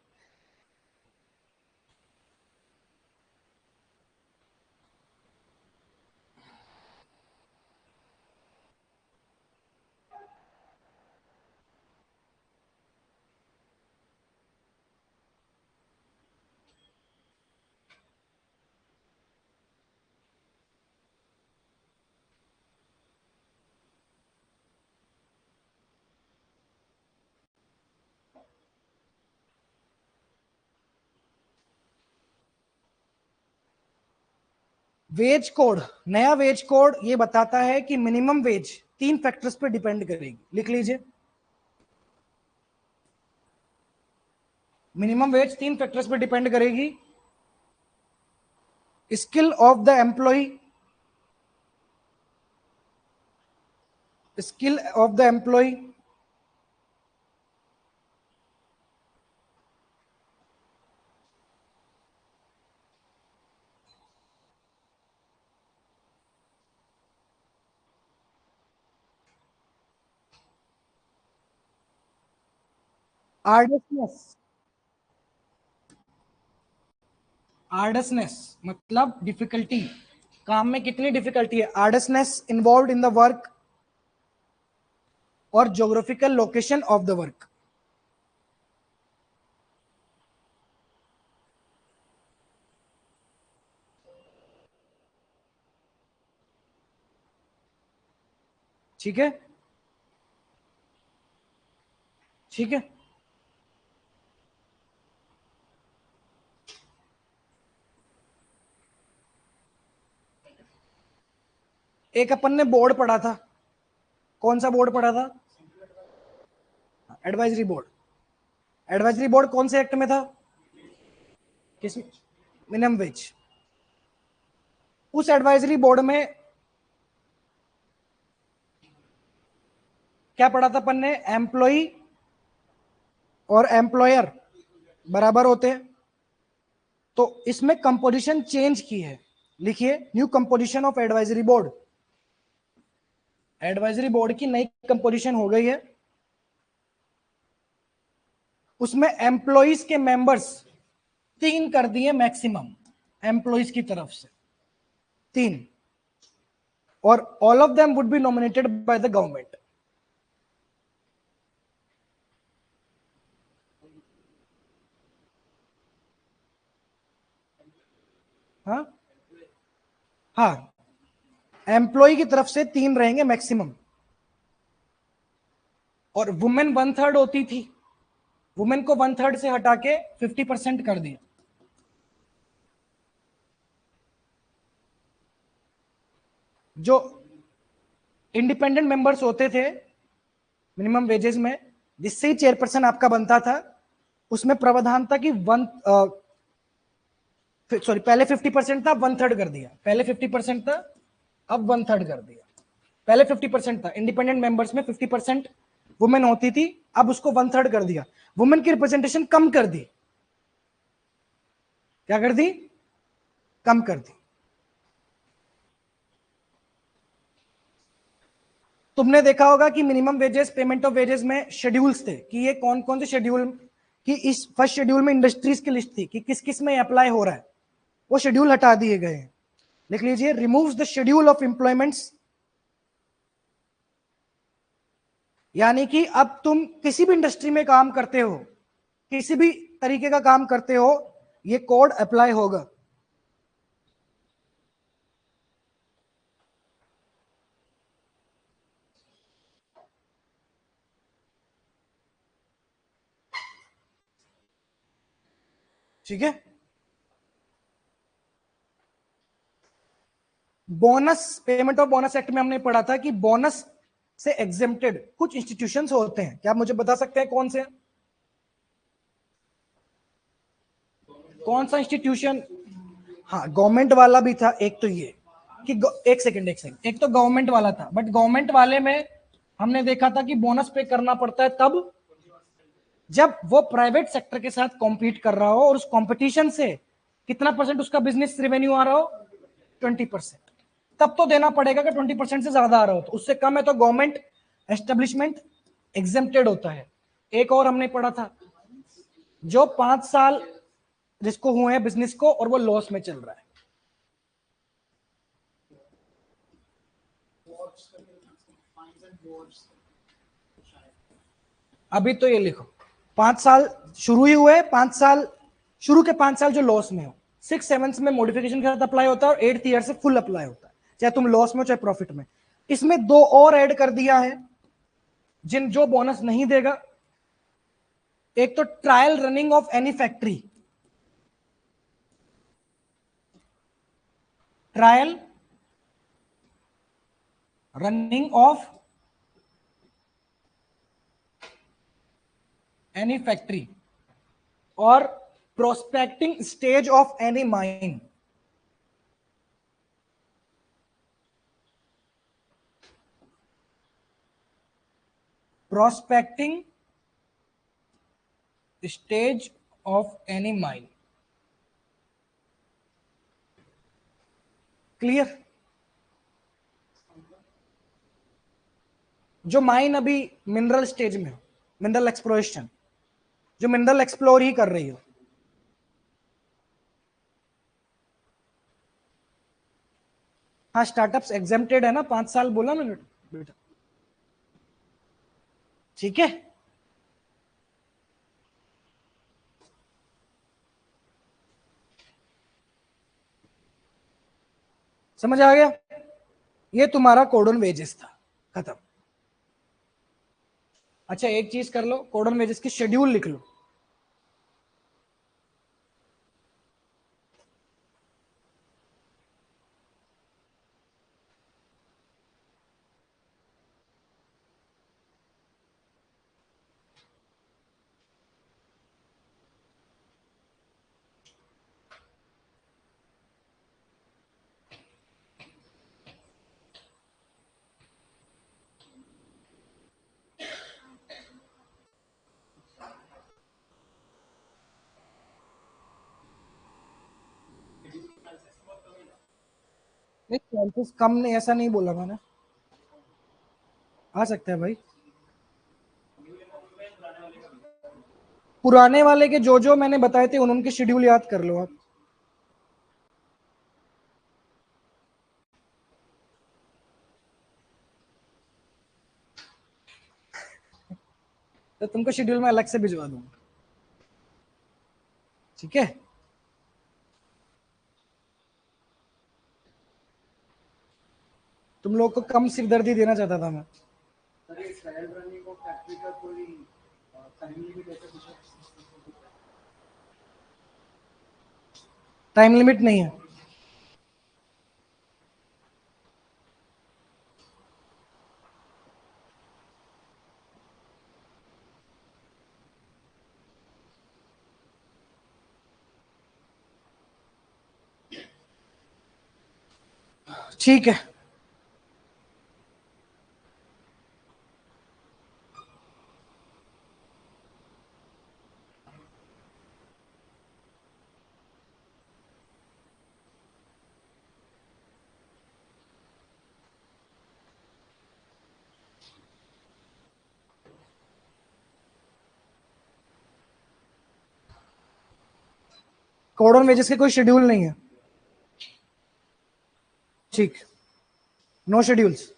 वेज कोड, नया वेज कोड ये बताता है कि मिनिमम वेज 3 फैक्टर्स पे डिपेंड करेगी, लिख लीजिए। मिनिमम वेज 3 फैक्टर्स पे डिपेंड करेगी। Skill of the employee, skill of the employee, arduousness, arduousness मतलब डिफिकल्टी, काम में कितनी डिफिकल्टी है, arduousness involve in the work और geographical location of the work. ठीक है, ठीक है। एक अपन ने बोर्ड पढ़ा था, कौन सा बोर्ड पढ़ा था? Advisory board. एडवाइजरी बोर्ड कौन से एक्ट में था? किस? Minimum wage. उस एडवाइजरी बोर्ड में क्या पढ़ा था अपन ने? एम्प्लॉय और एम्प्लॉयर बराबर होते हैं। तो इसमें कंपोजिशन चेंज की है, लिखिए new composition of advisory board. Advisory board की नई कंपोजिशन हो गई है, उसमें एम्प्लॉइज के मेंबर्स 3 कर दिए मैक्सिमम, एम्प्लॉइज की तरफ से 3, और all of them would be nominated by the government. हाँ हाँ, एम्प्लॉय की तरफ से 3 रहेंगे मैक्सिमम, और वुमेन 1/3 होती थी, वुमेन को 1/3 से हटा के 50% कर दिया। जो इंडिपेंडेंट मेंबर्स होते थे मिनिमम वेजेस में, जिससे ही चेयरपर्सन आपका बनता था, उसमें प्रावधान था कि सॉरी, पहले 50% था, अब 1/3 कर दिया। पहले 50% था, अब 1/3 कर दिया। पहले 50% था, इंडिपेंडेंट मेंबर्स में 50% वुमेन होती थी, अब उसको 1/3 कर दिया। वुमेन की रिप्रेजेंटेशन कम कर दी। क्या कर दी? कम कर दी। तुमने देखा होगा कि minimum wages, payment of wages में शेड्यूल्स थे कि ये कौन कौन से शेड्यूल, कि इस फर्स्ट शेड्यूल में इंडस्ट्रीज की लिस्ट थी कि किस किस में अप्लाई हो रहा है, वो शेड्यूल हटा दिए गए हैं। लिख लीजिए, removes the schedule of employments. यानी कि अब तुम किसी भी इंडस्ट्री में काम करते हो, किसी भी तरीके का काम करते हो, ये कोड अप्लाई होगा। ठीक है। Bonus, payment of bonus act में हमने पढ़ा था कि बोनस से एग्जेम्प्टेड कुछ इंस्टीट्यूशंस होते हैं। क्या आप मुझे बता सकते हैं कौन से? कौन सा इंस्टीट्यूशन? हाँ, गवर्नमेंट वाला भी था एक, तो ये कि एक सेकंड, एक तो गवर्नमेंट वाला था, बट गवर्नमेंट वाले में हमने देखा था कि बोनस पे करना पड़ता है तब जब वो प्राइवेट सेक्टर के साथ कॉम्पीट कर रहा हो और उस कंपटीशन से कितना परसेंट उसका बिजनेस रेवेन्यू आ रहा हो, 20%, तब तो देना पड़ेगा कि 20% से ज्यादा आ रहा हो। तो उससे कम है तो गवर्नमेंट एस्टेब्लिशमेंट एग्जेम्प्टेड होता है। एक और हमने पढ़ा था, जो 5 साल जिसको हुए हैं बिजनेस को और वो लॉस में चल रहा है। अभी तो ये लिखो, 5 साल शुरू ही हुए, 5 साल, शुरू के 5 साल जो लॉस में हो, 6 7 में मॉडिफिकेशन के साथ अप्लाई होता है और 8th ईयर से फुल अप्लाई होता है, चाहे तुम लॉस में हो चाहे प्रॉफिट में। इसमें दो और ऐड कर दिया है जिन जो बोनस नहीं देगा। एक तो trial running of any factory, trial running of any factory और prospecting stage of any mine. Prospecting stage of any mine. Clear? जो माइन अभी मिनरल स्टेज में हो, मिनरल एक्सप्लोरेशन, जो मिनरल एक्सप्लोर ही कर रही हो। हाँ, स्टार्टअप्स एग्जेम्प्टेड है ना, 5 साल बोला मैंने बेटा। ठीक है, समझ आ गया? ये तुम्हारा कोडन वेजेस था, खत्म। अच्छा, एक चीज कर लो, कोडन वेजेस की शेड्यूल लिख लो। नहीं, चांसेस कम नहीं, ऐसा नहीं बोला मैंने, आ सकता है भाई। पुराने वाले के जो जो मैंने बताए थे उनके शेड्यूल याद कर लो आप। तो तुमको शेड्यूल में अलग से भिजवा दूंगा। ठीक है, तुम लोग को कम सिरदर्दी देना चाहता था मैं। टाइम लिमिट नहीं है। ठीक है, कोड ऑन वेजेस के कोई शेड्यूल नहीं है, ठीक, नो शेड्यूल्स।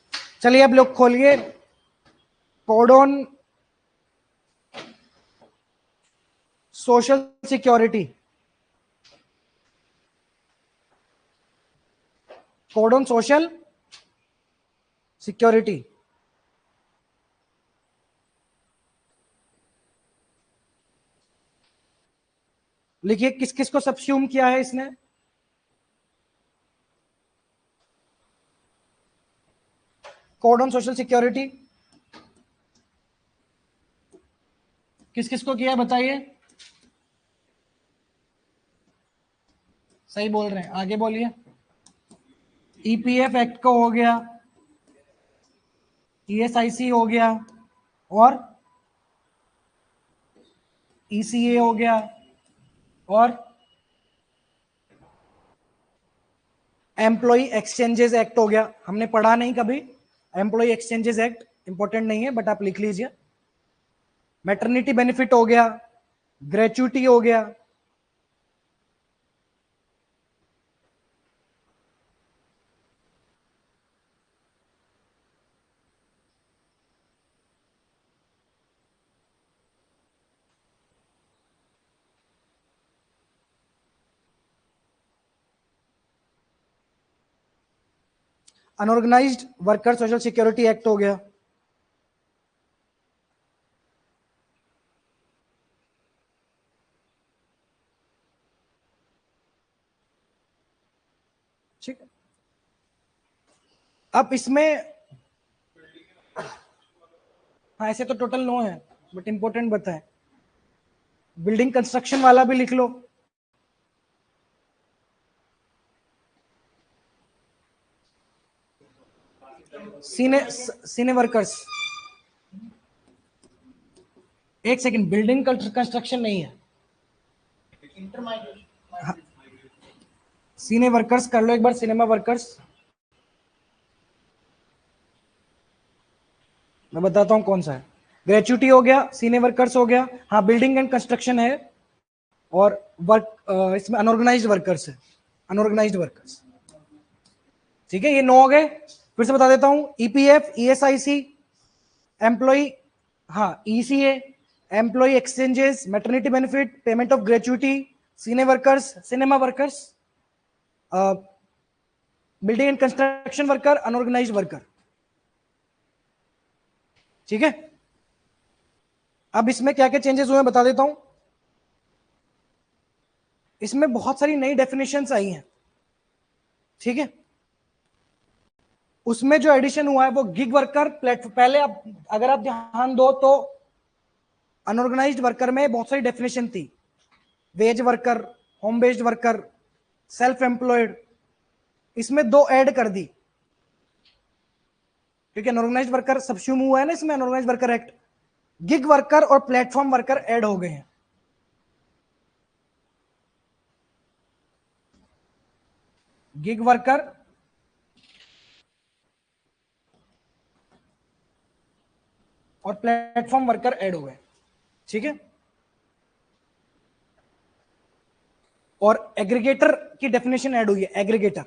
चलिए आप लोग खोलिए code on social security, code on social security. लिखिए किस किस को सबस्यूम किया है इसने। कोड ऑन सोशल सिक्योरिटी किस किस को किया है बताइए। सही बोल रहे हैं, आगे बोलिए। ईपीएफ एक्ट को हो गया, ईएसआईसी हो गया, और ईसीए हो गया, और एम्प्लॉय एक्सचेंजेस एक्ट हो गया। हमने पढ़ा नहीं कभी एम्प्लॉय एक्सचेंजेस एक्ट, इंपॉर्टेंट नहीं है बट आप लिख लीजिए। मैटरनिटी बेनिफिट हो गया, ग्रेचुइटी हो गया, unorganised worker social security act हो गया, ठीक है। अब इसमें हाँ ऐसे तो टोटल 9 है बट इंपॉर्टेंट बताएं। बिल्डिंग कंस्ट्रक्शन वाला भी लिख लो, सीने वर्कर्स। एक सेकंड, बिल्डिंग कंस्ट्रक्शन नहीं है, हाँ, सीने वर्कर्स कर लो एक बार, सिनेमा वर्कर्स। मैं बताता हूं कौन सा है। ग्रेचुइटी हो गया, सीने वर्कर्स हो गया, हाँ बिल्डिंग एंड कंस्ट्रक्शन है, और वर्क इसमें अनऑर्गेनाइज्ड वर्कर्स है, अनऑर्गेनाइज्ड वर्कर्स। ठीक है, ये 9 हो गए। फिर से बता देता हूं, ईपीएफ, ईएसआईसी, एम्प्लॉय, हाँ ECA, employment exchanges, maternity benefit, payment of gratuity, cine workers, cinema workers, building and construction worker, unorganised worker. ठीक है, अब इसमें क्या क्या चेंजेस हुए बता देता हूं। इसमें बहुत सारी नई डेफिनेशंस आई हैं, ठीक है। उसमें जो एडिशन हुआ है वो गिग वर्कर प्लेटफॉर्म, पहले अब अगर आप ध्यान दो तो अनऑर्गेनाइज्ड वर्कर में बहुत सारी डेफिनेशन थी, wage worker, home based worker, self employed. इसमें 2 ऐड कर दी क्योंकि अनऑर्गेनाइज्ड वर्कर सबस्यूम हुआ है ना इसमें, unorganised worker act. Gig worker और प्लेटफॉर्म वर्कर ऐड हो गए हैं। गिग वर्कर और प्लेटफॉर्म वर्कर ऐड हो गए, ठीक है। और एग्रीगेटर की डेफिनेशन ऐड हुई है, एग्रीगेटर।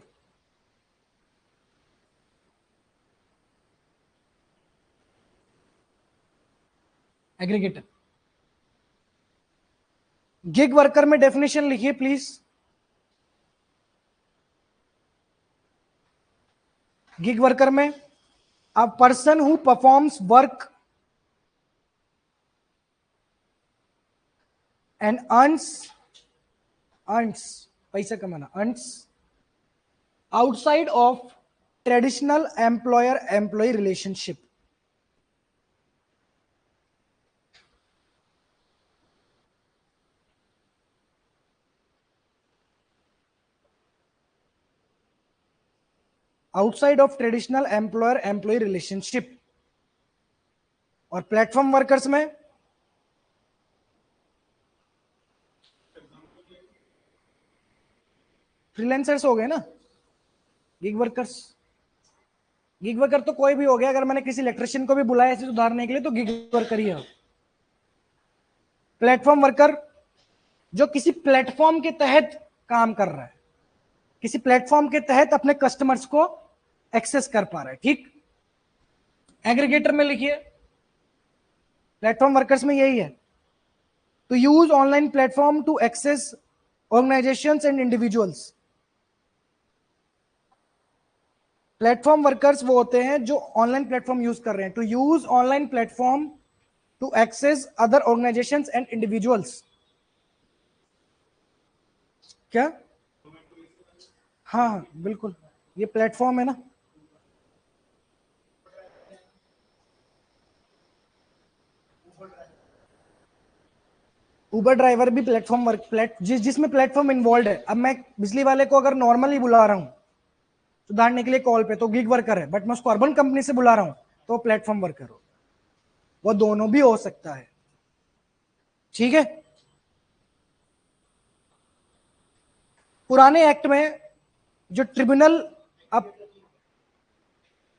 एग्रीगेटर गिग वर्कर में डेफिनेशन लिखिए प्लीज। गिग वर्कर में a person who performs work and earns पैसा कमाना, earns outside of traditional employer employee relationship. Outside of traditional employer employee relationship. और platform workers में freelancers हो गए ना, गिग वर्कर्स। गिग वर्कर तो कोई भी हो गया, अगर मैंने किसी इलेक्ट्रिशियन को भी बुलाया ऐसे सुधारने के लिए तो गिग वर्कर ही है। प्लेटफॉर्म वर्कर जो किसी प्लेटफॉर्म के तहत काम कर रहा है, किसी प्लेटफॉर्म के तहत अपने कस्टमर्स को एक्सेस कर पा रहा है। ठीक, एग्रीगेटर में लिखिए, प्लेटफॉर्म वर्कर्स में यही है, to use online platform to access organisations and individuals. Platform workers वो होते हैं जो ऑनलाइन प्लेटफॉर्म यूज कर रहे हैं, to use online platform to access other organisations and individuals. क्या? हाँ बिल्कुल, ये प्लेटफॉर्म है ना। उबर ड्राइवर भी प्लेटफॉर्म वर्क, जिसमें प्लेटफॉर्म इन्वॉल्व है। अब मैं बिजली वाले को अगर नॉर्मली बुला रहा हूं सुधारने के लिए कॉल पे, तो गिग वर्कर है, बट मैं उसको अर्बन कंपनी से बुला रहा हूं तो प्लेटफॉर्म वर्कर हो। वो दोनों भी हो सकता है। ठीक है, पुराने एक्ट में जो ट्रिब्यूनल, अब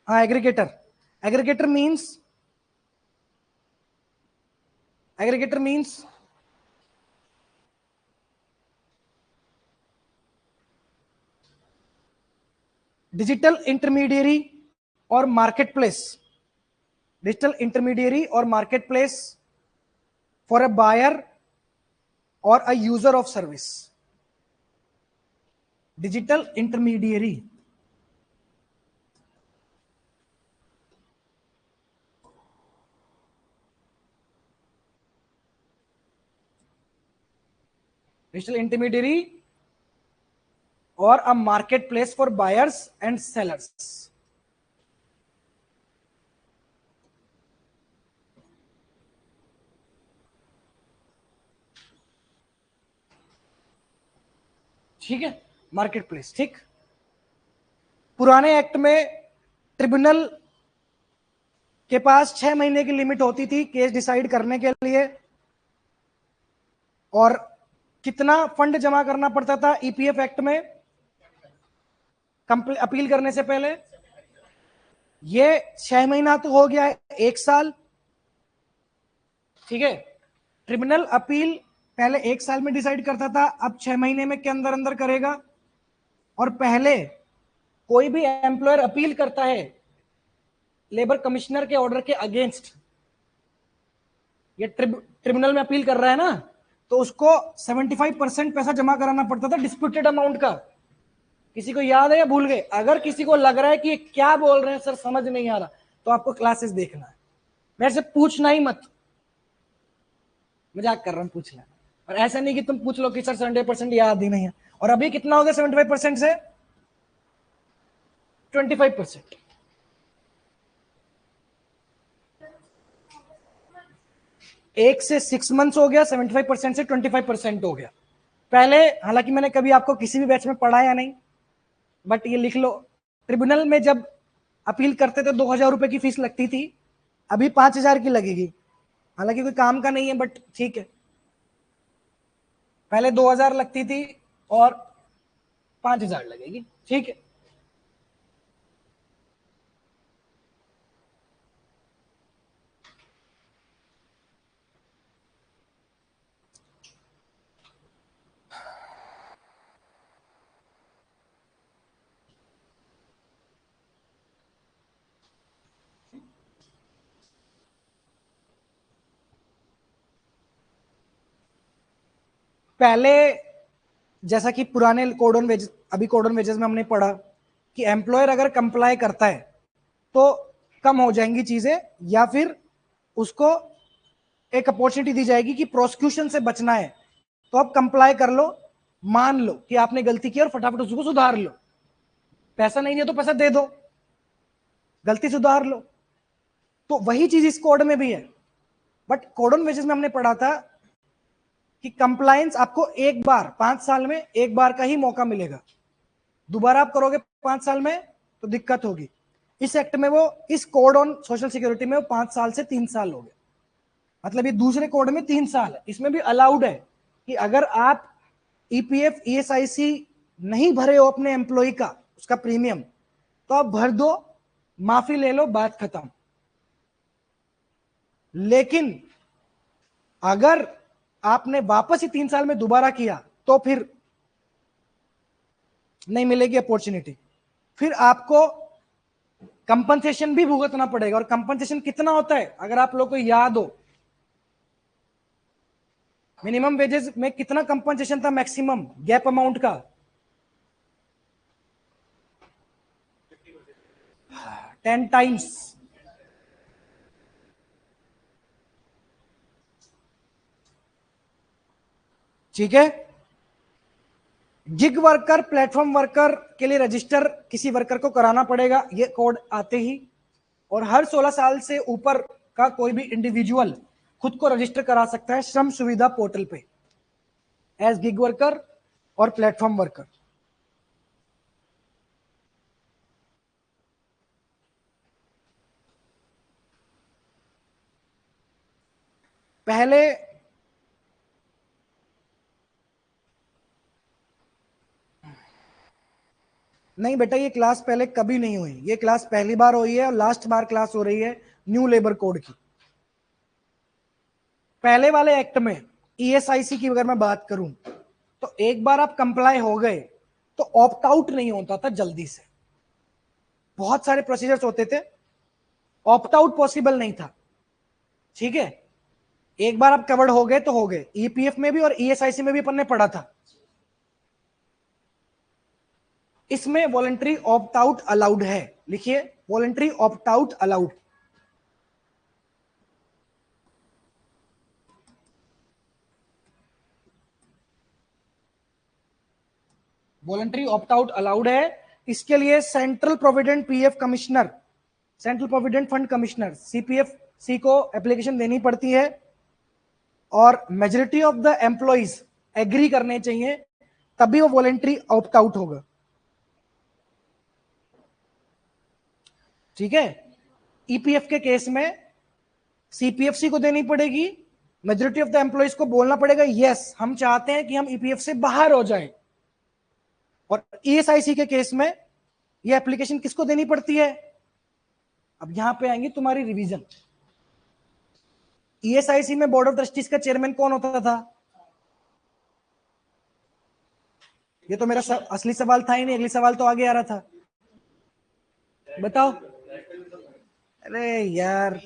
हाँ aggregator, aggregator means digital intermediary और मार्केट प्लेस, डिजिटल इंटरमीडियरी और market place for a buyer और a user of service. Digital intermediary, digital intermediary और a market place for buyers and sellers. ठीक है, मार्केट प्लेस। ठीक, पुराने act में tribunal के पास 6 महीने की लिमिट होती थी केस डिसाइड करने के लिए, और कितना फंड जमा करना पड़ता था ईपीएफ एक्ट में अपील करने से पहले? ये 6 महीना तो हो गया है, 1 साल। ठीक है, ट्रिब्यूनल अपील पहले 1 साल में डिसाइड करता था, अब 6 महीने में के अंदर अंदर करेगा। और पहले कोई भी एम्प्लॉयर अपील करता है लेबर कमिश्नर के ऑर्डर के अगेंस्ट, ये ट्रिब्यूनल में अपील कर रहा है ना, तो उसको 75% पैसा जमा कराना पड़ता था डिस्प्यूटेड अमाउंट का। किसी को याद है या भूल गए? अगर किसी को लग रहा है कि ये क्या बोल रहे हैं सर, समझ नहीं आ रहा, तो आपको क्लासेस देखना है, मेरे से पूछना ही मत, मजाक कर रहा हूं, पूछ लेना। और ऐसा नहीं कि तुम पूछ लो कि सर 75% याद ही नहीं है। और अभी कितना हो गया 75% से? 25%। एक से 6 मंथ्स हो गया, 75% से 25% हो गया। पहले, हालांकि मैंने कभी आपको किसी भी बैच में पढ़ाया नहीं, बट ये लिख लो, ट्रिब्यूनल में जब अपील करते थे 2,000 रुपए की फीस लगती थी, अभी 5,000 की लगेगी। हालांकि कोई काम का नहीं है, बट ठीक है, पहले 2,000 लगती थी और 5,000 लगेगी। ठीक है, पहले जैसा कि पुराने कोड ऑन वेजेस, अभी कोड ऑन वेजेस में हमने पढ़ा कि एम्प्लॉयर अगर कंप्लाई करता है तो कम हो जाएंगी चीजें, या फिर उसको एक अपॉर्चुनिटी दी जाएगी कि प्रोसिक्यूशन से बचना है तो आप कंप्लाई कर लो, मान लो कि आपने गलती की और फटाफट उसको सुधार लो। पैसा नहीं दिया तो पैसा दे दो, गलती सुधार लो। तो वही चीज इस कोड में भी है, बट कोड ऑन वेजेस में हमने पढ़ा था कि कंप्लायंस आपको एक बार 5 साल में एक बार का ही मौका मिलेगा, दोबारा आप करोगे 5 साल में तो दिक्कत होगी। इस एक्ट में वो, इस कोड ऑन सोशल सिक्योरिटी में वो 5 साल से 3 साल हो गए, मतलब ये दूसरे कोड में 3 साल है। इसमें भी अलाउड है कि अगर आप ईपीएफ ईएसआईसी नहीं भरे हो अपने एम्प्लॉय का उसका प्रीमियम, तो आप भर दो, माफी ले लो, बात खत्म। लेकिन अगर आपने वापस ही 3 साल में दोबारा किया तो फिर नहीं मिलेगी अपॉर्चुनिटी, फिर आपको कंपनसेशन भी भुगतना पड़ेगा। और कंपनसेशन कितना होता है अगर आप लोग को याद हो, मिनिमम वेजेस में कितना कंपनसेशन था मैक्सिमम गैप अमाउंट का? 10 टाइम्स। ठीक है, गिग वर्कर प्लेटफॉर्म वर्कर के लिए रजिस्टर किसी वर्कर को कराना पड़ेगा ये कोड आते ही, और हर 16 साल से ऊपर का कोई भी इंडिविजुअल खुद को रजिस्टर करा सकता है श्रम सुविधा पोर्टल पे एज गिग वर्कर और प्लेटफॉर्म वर्कर। पहले नहीं बेटा, ये क्लास पहले कभी नहीं हुई, ये क्लास पहली बार हुई है और लास्ट बार क्लास हो रही है न्यू लेबर कोड की। पहले वाले एक्ट में ईएसआईसी की अगर मैं बात करूं तो एक बार आप कंप्लाई हो गए तो ऑप्ट आउट नहीं होता था जल्दी से, बहुत सारे प्रोसीजर्स होते थे, ऑप्ट आउट पॉसिबल नहीं था। ठीक है, एक बार आप कवर्ड हो गए तो हो गए। ईपीएफ में भी और ईएसआईसी में भी अपन ने पढ़ा था। इसमें वॉलंटरी ऑप्ट आउट अलाउड है, लिखिए voluntary opt out allowed. Voluntary opt out allowed है। इसके लिए central provident PF commissioner, central provident fund commissioner CPF C को एप्लीकेशन देनी पड़ती है और majority of the employees agree करने चाहिए, तभी वो वॉलंटरी ऑप्ट आउट होगा। ठीक है, ईपीएफ के केस में सीपीएफसी को देनी पड़ेगी, मेजॉरिटी ऑफ द एम्प्लॉइज को बोलना पड़ेगा यस हम चाहते हैं कि हम ईपीएफ से बाहर हो जाएं। और ईएसआईसी के केस में ये एप्लीकेशन किसको देनी पड़ती है? अब यहां पे आएंगी तुम्हारी रिवीजन। ईएसआईसी में बोर्ड ऑफ ट्रस्टीज का चेयरमैन कौन होता था? ये तो मेरा असली सवाल था ही नहीं, अगली सवाल तो आगे आ रहा था। बताओ। अरे यार,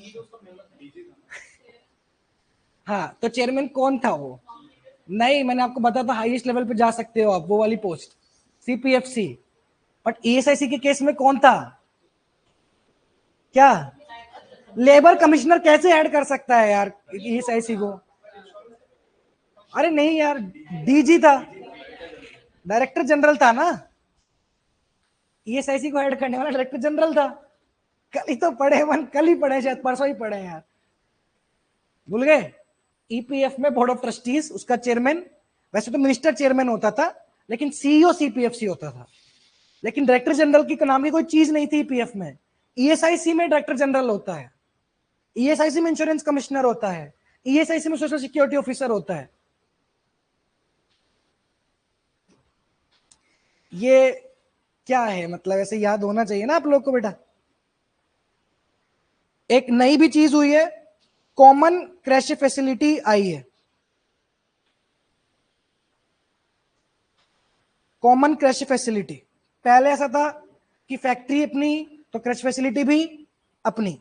हाँ तो चेयरमैन कौन था वो? नहीं, मैंने आपको बताया था हाईएस्ट लेवल पे जा सकते हो आप, वो वाली पोस्ट सीपीएफसी। बट ईएसआईसी के केस में कौन था? क्या लेबर कमिश्नर कैसे ऐड कर सकता है यार ईएसआईसी को? अरे नहीं यार, डीजी था, डायरेक्टर जनरल था ना, ईएसआईसी को ऐड करने वाला डायरेक्टर जनरल था। कल ही तो पढ़े मन, कल ही पढ़े, शायद परसों ही पढ़े यार, भूल गए। ईपीएफ में बोर्ड ऑफ ट्रस्टीज, उसका चेयरमैन वैसे तो मिनिस्टर चेयरमैन होता था, लेकिन सीईओ सीपीएफसी होता था। लेकिन डायरेक्टर जनरल की नाम की कोई चीज नहीं थी ईपीएफ में। ईएसआईसी में डायरेक्टर जनरल होता है, ईएसआईसी में इंश्योरेंस कमिश्नर होता है, ईएसआईसी में सोशल सिक्योरिटी ऑफिसर होता है। ये क्या है मतलब, ऐसे याद होना चाहिए ना आप लोग को बेटा। एक नई भी चीज हुई है, कॉमन क्रैश फैसिलिटी आई है। कॉमन क्रैश फैसिलिटी, पहले ऐसा था कि फैक्ट्री अपनी तो क्रैश फैसिलिटी भी अपनी,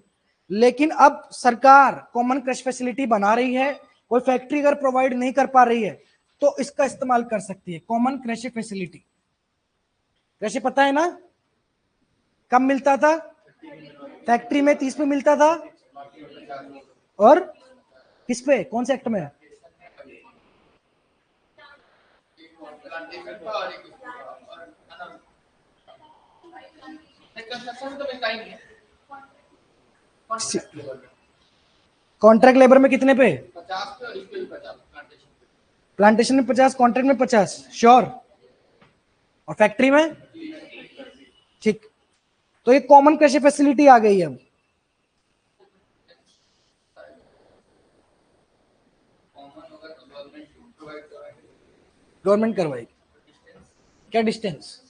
लेकिन अब सरकार कॉमन क्रैश फैसिलिटी बना रही है। कोई फैक्ट्री अगर प्रोवाइड नहीं कर पा रही है तो इसका इस्तेमाल कर सकती है, कॉमन क्रैश फैसिलिटी। क्रैश पता है ना कब मिलता था? फैक्ट्री में 30 पे मिलता था, और किस पे, कौन से एक्ट में? कॉन्ट्रैक्ट लेबर में कितने पे? 50। प्लांटेशन में 50, कॉन्ट्रैक्ट में 50, श्योर। और फैक्ट्री में? ठीक, तो ये कॉमन क्रैश फैसिलिटी आ गई है अब। गवर्नमेंट करवाएगी। क्या डिस्टेंस?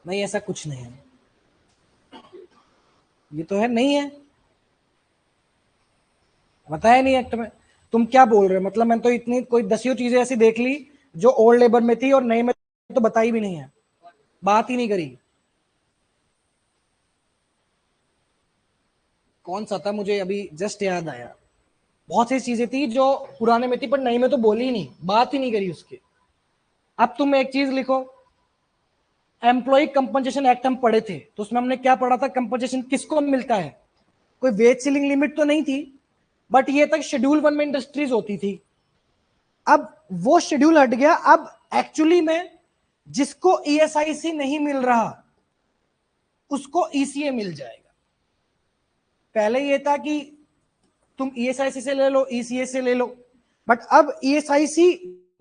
नहीं, ऐसा कुछ नहीं है, ये तो है नहीं है, बताया नहीं एक्ट में। तुम क्या बोल रहे हो? मतलब मैंने तो इतनी कोई 10 चीजें ऐसी देख ली जो ओल्ड लेबर में थी और नए में तो बताई भी नहीं है, बात ही नहीं करी। कौन सा था मुझे अभी जस्ट याद आया, बहुत सी चीजें थी जो पुराने में थी पर नई में तो बोली ही नहीं, बात ही नहीं करी उसकी। अब तुम एक चीज लिखो, एम्प्लॉय कंपनसेशन एक्ट हम पढ़े थे, तो उसमें हमने क्या पढ़ा था? कंपनसेशन किसको मिलता है? कोई वेज सीलिंग लिमिट तो नहीं थी, बट ये तक शेड्यूल 1 में इंडस्ट्रीज होती थी। अब वो शेड्यूल हट गया, अब एक्चुअली में जिसको ईएसआईसी नहीं मिल रहा उसको ईसीए मिल जाएगा। पहले ये था कि तुम ईएसआईसी से ले लो, ईसीए से ले लो, बट अब ईएसआईसी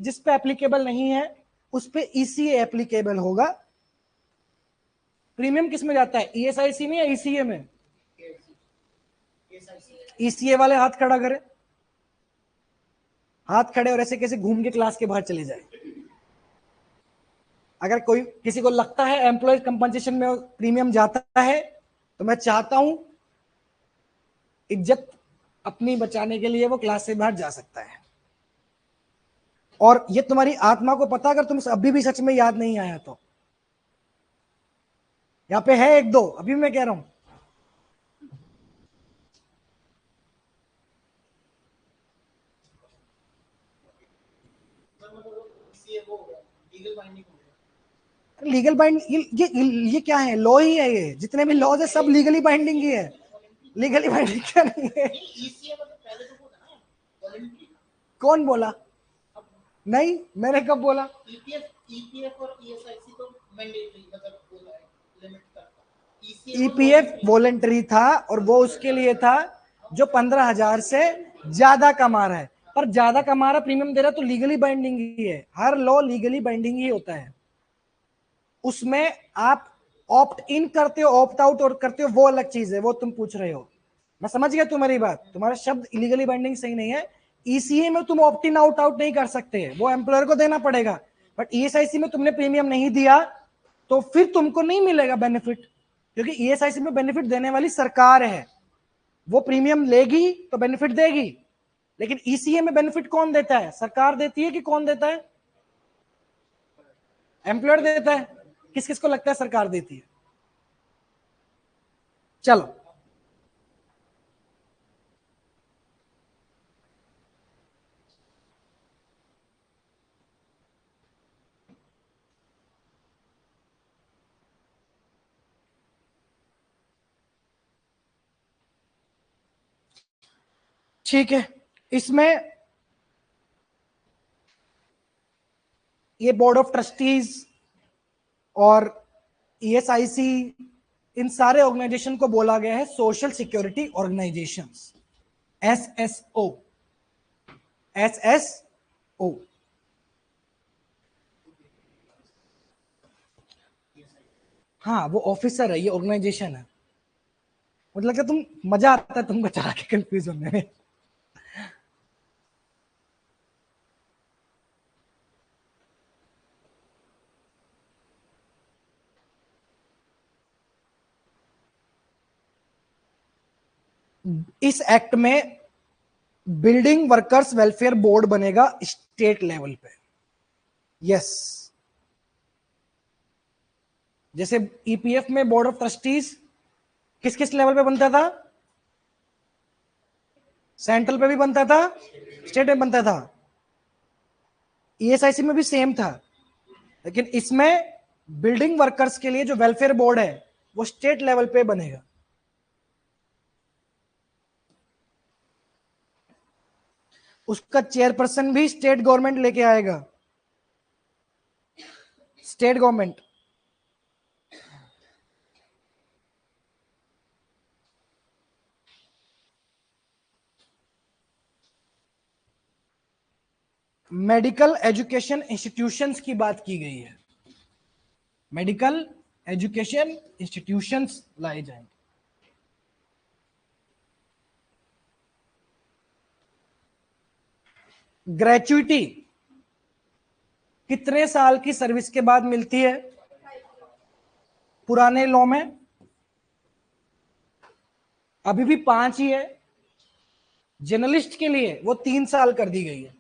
जिस पे एप्लीकेबल नहीं है उस पे ईसीए एप्लीकेबल होगा। प्रीमियम किस में जाता है, ईएसआईसी में या ईसीए में? ईसीए वाले हाथ खड़ा करें, हाथ खड़े और ऐसे कैसे घूम के क्लास के बाहर चले जाए। अगर कोई किसी को लगता है एम्प्लॉय कंपनसेशन में प्रीमियम जाता है तो मैं चाहता हूं इज्जत अपनी बचाने के लिए वो क्लास से बाहर जा सकता है। और ये तुम्हारी आत्मा को पता, अगर तुम अभी भी सच में याद नहीं आया तो यहां पे है एक दो, अभी मैं कह रहा हूं। लीगल बाइंड ये क्या है? लॉ ही है, ये जितने भी लॉज है सब लीगली बाइंडिंग ही है। लीगली बाइंडिंग क्या नहीं है? कौन बोला? नहीं, मैंने कब बोला? ईपीएफ वॉलेंटरी था और वो उसके लिए था जो 15,000 से ज्यादा कमा रहा है, पर ज्यादा कमा रहा प्रीमियम दे रहा तो लीगली बाइंडिंग ही है। हर लॉ लीगली बाइंडिंग ही होता है। उसमें आप ऑप्ट इन करते हो, ऑप्ट आउट और करते हो, वो अलग चीज है, वो तुम पूछ रहे हो। मैं समझ गया तुम्हारी बात, तुम्हारा शब्द इलीगली बाइंडिंग सही नहीं है। ईसीए में तुम ऑप्ट इन आउट आउट नहीं कर सकते, वो एम्प्लॉयर को देना पड़ेगा। बट ईएसआईसी में तुमने प्रीमियम नहीं दिया तो फिर तुमको नहीं मिलेगा बेनिफिट, क्योंकि ईएसआईसी में बेनिफिट देने वाली सरकार है। वो प्रीमियम लेगी तो बेनिफिट देगी, लेकिन ईसीए में बेनिफिट कौन देता है? सरकार देती है कि कौन देता है? एम्प्लॉयर देता है। किस किस को लगता है सरकार देती है? चलो, ठीक है। इसमें ये बोर्ड ऑफ ट्रस्टीज और ईएसआईसी, इन सारे ऑर्गेनाइजेशन को बोला गया है social security organisations, SSO. SSO, हाँ वो ऑफिसर है, ये ऑर्गेनाइजेशन है। मतलब कि तुम, मजा आता है तुमको चला के कंफ्यूज होने में। इस एक्ट में बिल्डिंग वर्कर्स वेलफेयर बोर्ड बनेगा स्टेट लेवल पे। यस, जैसे ईपीएफ में बोर्ड ऑफ ट्रस्टीज किस किस लेवल पे बनता था? सेंट्रल पे भी बनता था, स्टेट में बनता था। ईएसआईसी में भी सेम था, लेकिन इसमें बिल्डिंग वर्कर्स के लिए जो वेलफेयर बोर्ड है वो स्टेट लेवल पे बनेगा। उसका चेयरपर्सन भी स्टेट गवर्नमेंट लेके आएगा, state government. Medical education institutions की बात की गई है, मेडिकल एजुकेशन इंस्टीट्यूशंस लाए जाएंगे। ग्रेचुइटी कितने साल की सर्विस के बाद मिलती है पुराने लॉ में? अभी भी 5 ही है। जर्नलिस्ट के लिए वो 3 साल कर दी गई है।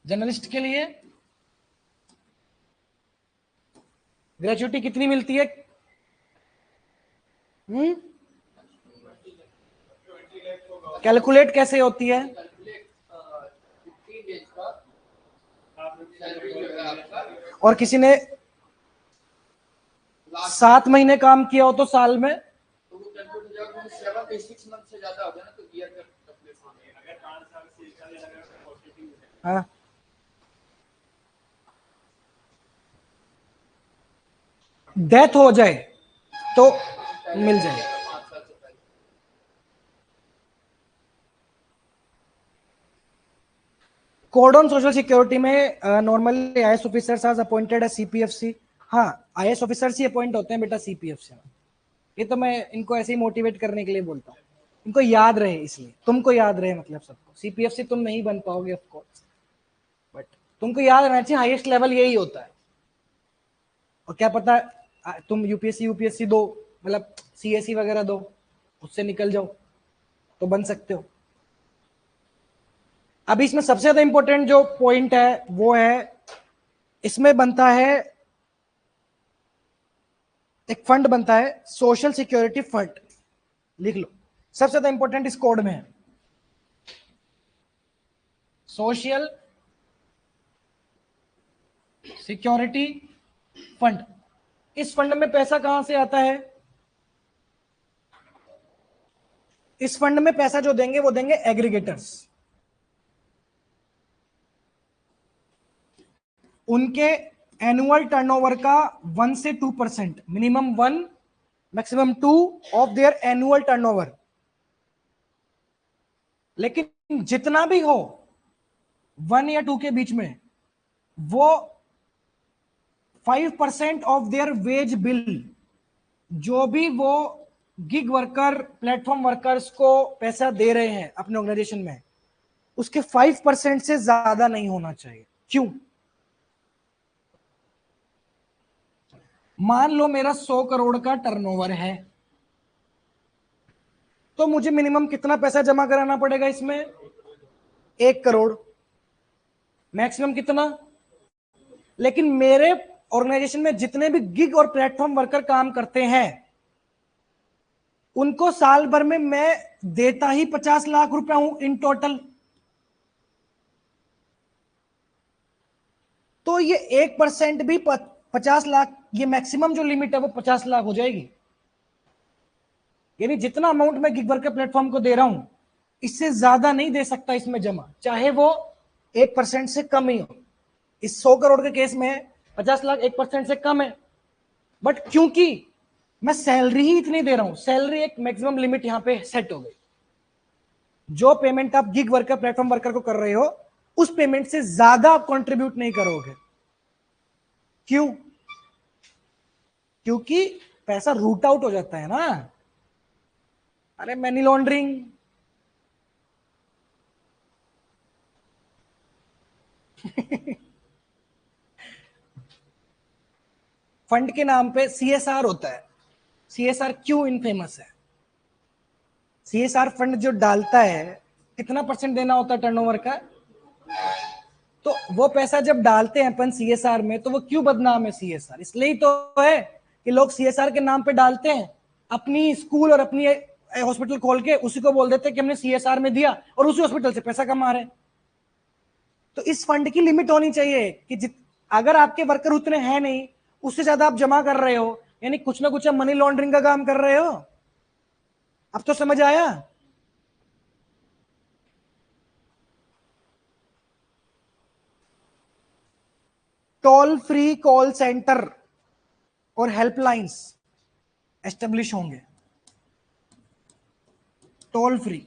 जर्नलिस्ट के लिए ग्रेजुएटी कितनी मिलती है? कैलकुलेट कैसे होती है? और किसी ने 7 महीने काम किया हो तो साल में तो वो कैलकुलेट हो जाएगा 7 मंथ से ज्यादा हो गया ना, तो ईयर का अगर 5 साल से 1 साल लगा। हाँ, डेथ हो जाए तो मिल जाए। कोड ऑन सोशल सिक्योरिटी में normally IAS officers are appointed as CPFC. हाँ, आईएएस ऑफिसर्स ही अपॉइंट होते हैं बेटा सीपीएफसी में। ये तो मैं इनको ऐसे ही मोटिवेट करने के लिए बोलता हूँ, इनको याद रहे, इसलिए तुमको याद रहे, मतलब सबको। सीपीएफसी तुम नहीं बन पाओगे ऑफ कोर्स, बट तुमको याद रहना चाहिए हाईएस्ट लेवल यही होता है। और क्या पता तुम यूपीएससी दो, मतलब सीएससी वगैरह दो, उससे निकल जाओ तो बन सकते हो। अभी इसमें सबसे ज्यादा इंपॉर्टेंट जो पॉइंट है वो है, इसमें बनता है एक फंड बनता है सोशल सिक्योरिटी फंड। लिख लो, सबसे ज्यादा इंपॉर्टेंट इस कोड में है सोशल सिक्योरिटी फंड। इस फंड में पैसा कहां से आता है? इस फंड में पैसा जो देंगे वो देंगे एग्रीगेटर्स। उनके एनुअल टर्नओवर का 1 से 2%, minimum 1 maximum 2 of their annual turnover. लेकिन जितना भी हो 1 या 2 के बीच में, वो 5% ऑफ देयर वेज बिल, जो भी वो गिग वर्कर प्लेटफॉर्म वर्कर्स को पैसा दे रहे हैं अपने ऑर्गेनाइजेशन में, उसके 5% से ज्यादा नहीं होना चाहिए। क्यों? मान लो मेरा 100 करोड़ का टर्नओवर है, तो मुझे मिनिमम कितना पैसा जमा कराना पड़ेगा इसमें? 1 करोड़। मैक्सिमम कितना? लेकिन मेरे ऑर्गेनाइजेशन में जितने भी गिग और प्लेटफॉर्म वर्कर काम करते हैं, उनको साल भर में मैं देता ही 50 लाख रुपया हूं इन टोटल। तो ये 1% भी 50 लाख, ये मैक्सिमम जो लिमिट है वो 50 लाख हो जाएगी। यानी जितना अमाउंट मैं गिग वर्कर प्लेटफॉर्म को दे रहा हूं, इससे ज्यादा नहीं दे सकता इसमें जमा, चाहे वो 1% से कम ही हो। इस 100 करोड़ के केस में 50 लाख 1% से कम है, बट क्योंकि मैं सैलरी ही इतनी दे रहा हूं, सैलरी एक मैक्सिमम लिमिट यहां पे सेट हो गई। जो पेमेंट आप गिग वर्कर प्लेटफॉर्म वर्कर को कर रहे हो, उस पेमेंट से ज्यादा आप कंट्रीब्यूट नहीं करोगे। क्यों? क्योंकि पैसा रूट आउट हो जाता है ना। अरे मनी लॉन्ड्रिंग, फंड के नाम पे सीएसआर होता है। सीएसआर क्यों इनफेमस है? सीएसआर फंड जो डालता है, कितना परसेंट देना होता है टर्नओवर का? तो वो पैसा जब डालते हैं अपन सीएसआर में, तो वो क्यों बदनाम है सीएसआर? इसलिए तो है कि लोग सीएसआर के नाम पे डालते हैं, अपनी स्कूल और अपनी हॉस्पिटल खोल के उसी को बोल देते हैं कि हमने सीएसआर में दिया, और उसी हॉस्पिटल से पैसा कमा रहे हैं। तो इस फंड की लिमिट होनी चाहिए कि अगर आपके वर्कर उतने हैं नहीं, उससे ज्यादा आप जमा कर रहे हो, यानी कुछ ना कुछ आप मनी लॉन्ड्रिंग का काम कर रहे हो। अब तो समझ आया? टोल फ्री कॉल सेंटर और हेल्पलाइंस एस्टेब्लिश होंगे, टोल फ्री।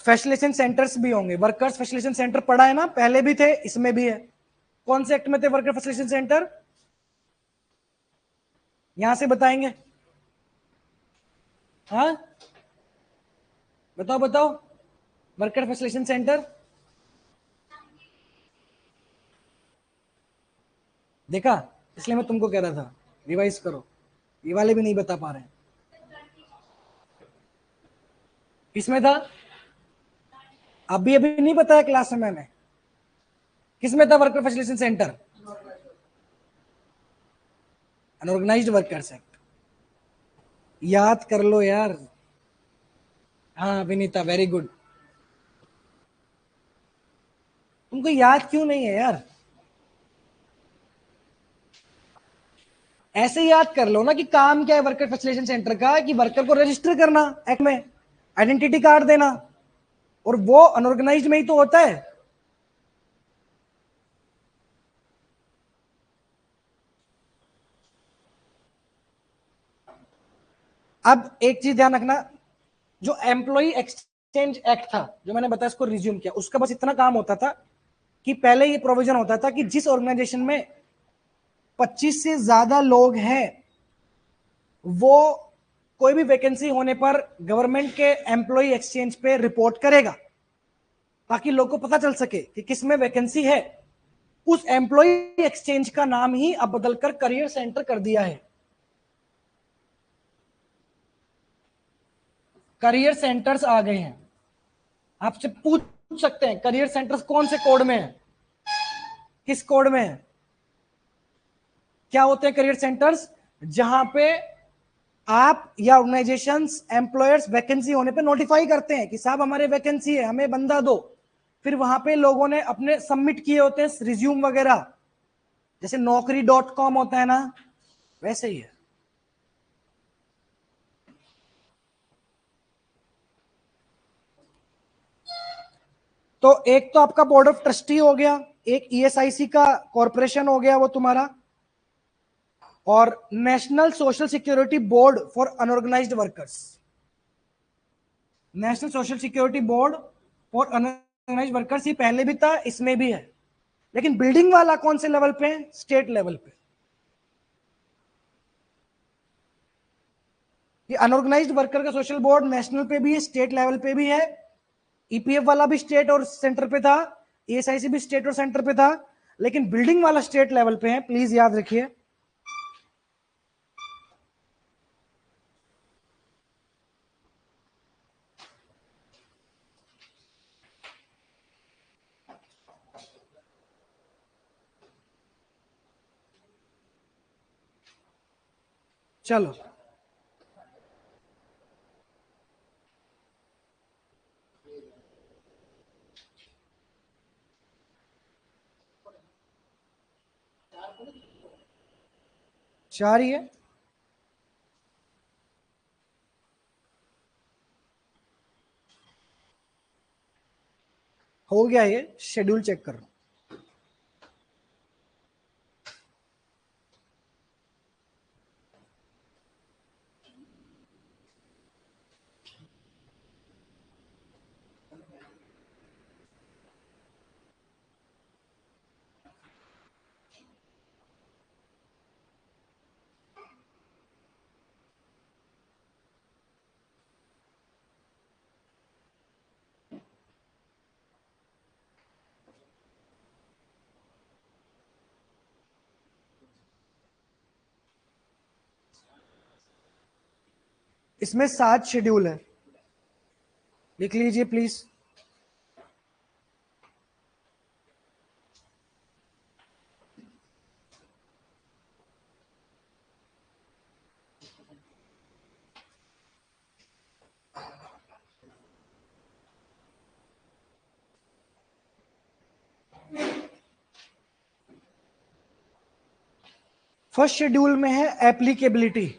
फैसिलिटेशन सेंटर्स भी होंगे। वर्कर्स फैसिलिटेशन सेंटर पढ़ा है ना, पहले भी थे, इसमें भी है। कौन से एक्ट में थे वर्कर फैसिलिटेशन सेंटर? यहां से बताएंगे। हाँ, बताओ बताओ, वर्कर फैसिलिटेशन सेंटर देखा? इसलिए मैं तुमको कह रहा था रिवाइज करो, ये वाले भी नहीं बता पा रहे हैं। किसमें था? अभी अभी नहीं बताया क्लास में मैंने, किसमें था worker facilitation centre? Unorganised workers act, याद कर लो यार। हाँ विनीता, वेरी गुड। तुमको याद क्यों नहीं है यार? ऐसे याद कर लो ना कि काम क्या है वर्कर फैसिलिटेशन सेंटर का, कि वर्कर को रजिस्टर करना एक्ट में, आइडेंटिटी कार्ड देना, और वो अनऑर्गेनाइज्ड में ही तो होता है। अब एक चीज ध्यान रखना, जो एम्प्लॉय एक्सचेंज एक्ट था जो मैंने बताया इसको रिज्यूम किया, उसका बस इतना काम होता था कि पहले ये प्रोविजन होता था कि जिस ऑर्गेनाइजेशन में 25 से ज्यादा लोग हैं वो कोई भी वैकेंसी होने पर गवर्नमेंट के एम्प्लॉय एक्सचेंज पे रिपोर्ट करेगा, ताकि लोग को पता चल सके कि किस में वैकेंसी है। उस एम्प्लॉय एक्सचेंज का नाम ही अब बदलकर करियर सेंटर कर दिया है। करियर सेंटर्स आ गए हैं। आपसे पूछ सकते हैं करियर सेंटर्स कौन से कोड में है, किस कोड में है? क्या होते हैं करियर सेंटर्स? जहां पे आप या ऑर्गेनाइजेशंस एम्प्लॉयर्स वैकेंसी होने पे नोटिफाई करते हैं कि साहब हमारे वैकेंसी है, हमें बंदा दो। फिर वहां पे लोगों ने अपने सबमिट किए होते हैं रिज्यूम वगैरह, जैसे naukri.com होता है ना, वैसे ही है। तो एक तो आपका बोर्ड ऑफ ट्रस्टी हो गया, एक ईएसआईसी का कॉर्पोरेशन हो गया वो तुम्हारा, और national social security board for unorganised workers. National social security board for unorganised workers, ये पहले भी था, इसमें भी है। लेकिन बिल्डिंग वाला कौन से लेवल पे? स्टेट लेवल पे। ये अनऑर्गेनाइज्ड वर्कर का सोशल बोर्ड नेशनल पे भी है, स्टेट लेवल पे भी है। ईपीएफ वाला भी स्टेट और सेंटर पे था, ईएसआईसी भी स्टेट और सेंटर पे था, लेकिन बिल्डिंग वाला स्टेट लेवल पे है, प्लीज याद रखिए। चलो चार ही है। हो गया, ये शेड्यूल चेक कर। इसमें 7 शेड्यूल है, लिख लीजिए प्लीज। फर्स्ट शेड्यूल में है एप्लीकेबिलिटी।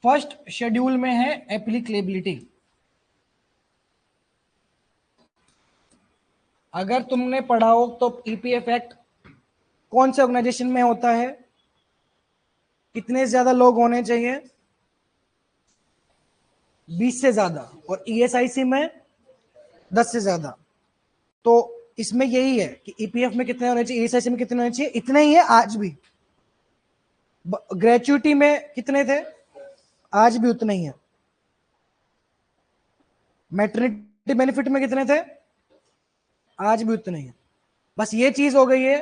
फर्स्ट शेड्यूल में है एप्लीकेबिलिटी। अगर तुमने पढ़ा हो तो ईपीएफ एक्ट कौन से ऑर्गेनाइजेशन में होता है, कितने ज्यादा लोग होने चाहिए? 20 से ज्यादा, और ईएसआईसी में 10 से ज्यादा। तो इसमें यही है कि ईपीएफ में कितने होने चाहिए, ईएसआईसी में कितने होने चाहिए, इतने ही है आज भी। ग्रेचुइटी में कितने थे? आज भी उतने ही है। मैटरनिटी बेनिफिट में कितने थे? आज भी उतने ही है। बस ये चीज हो गई है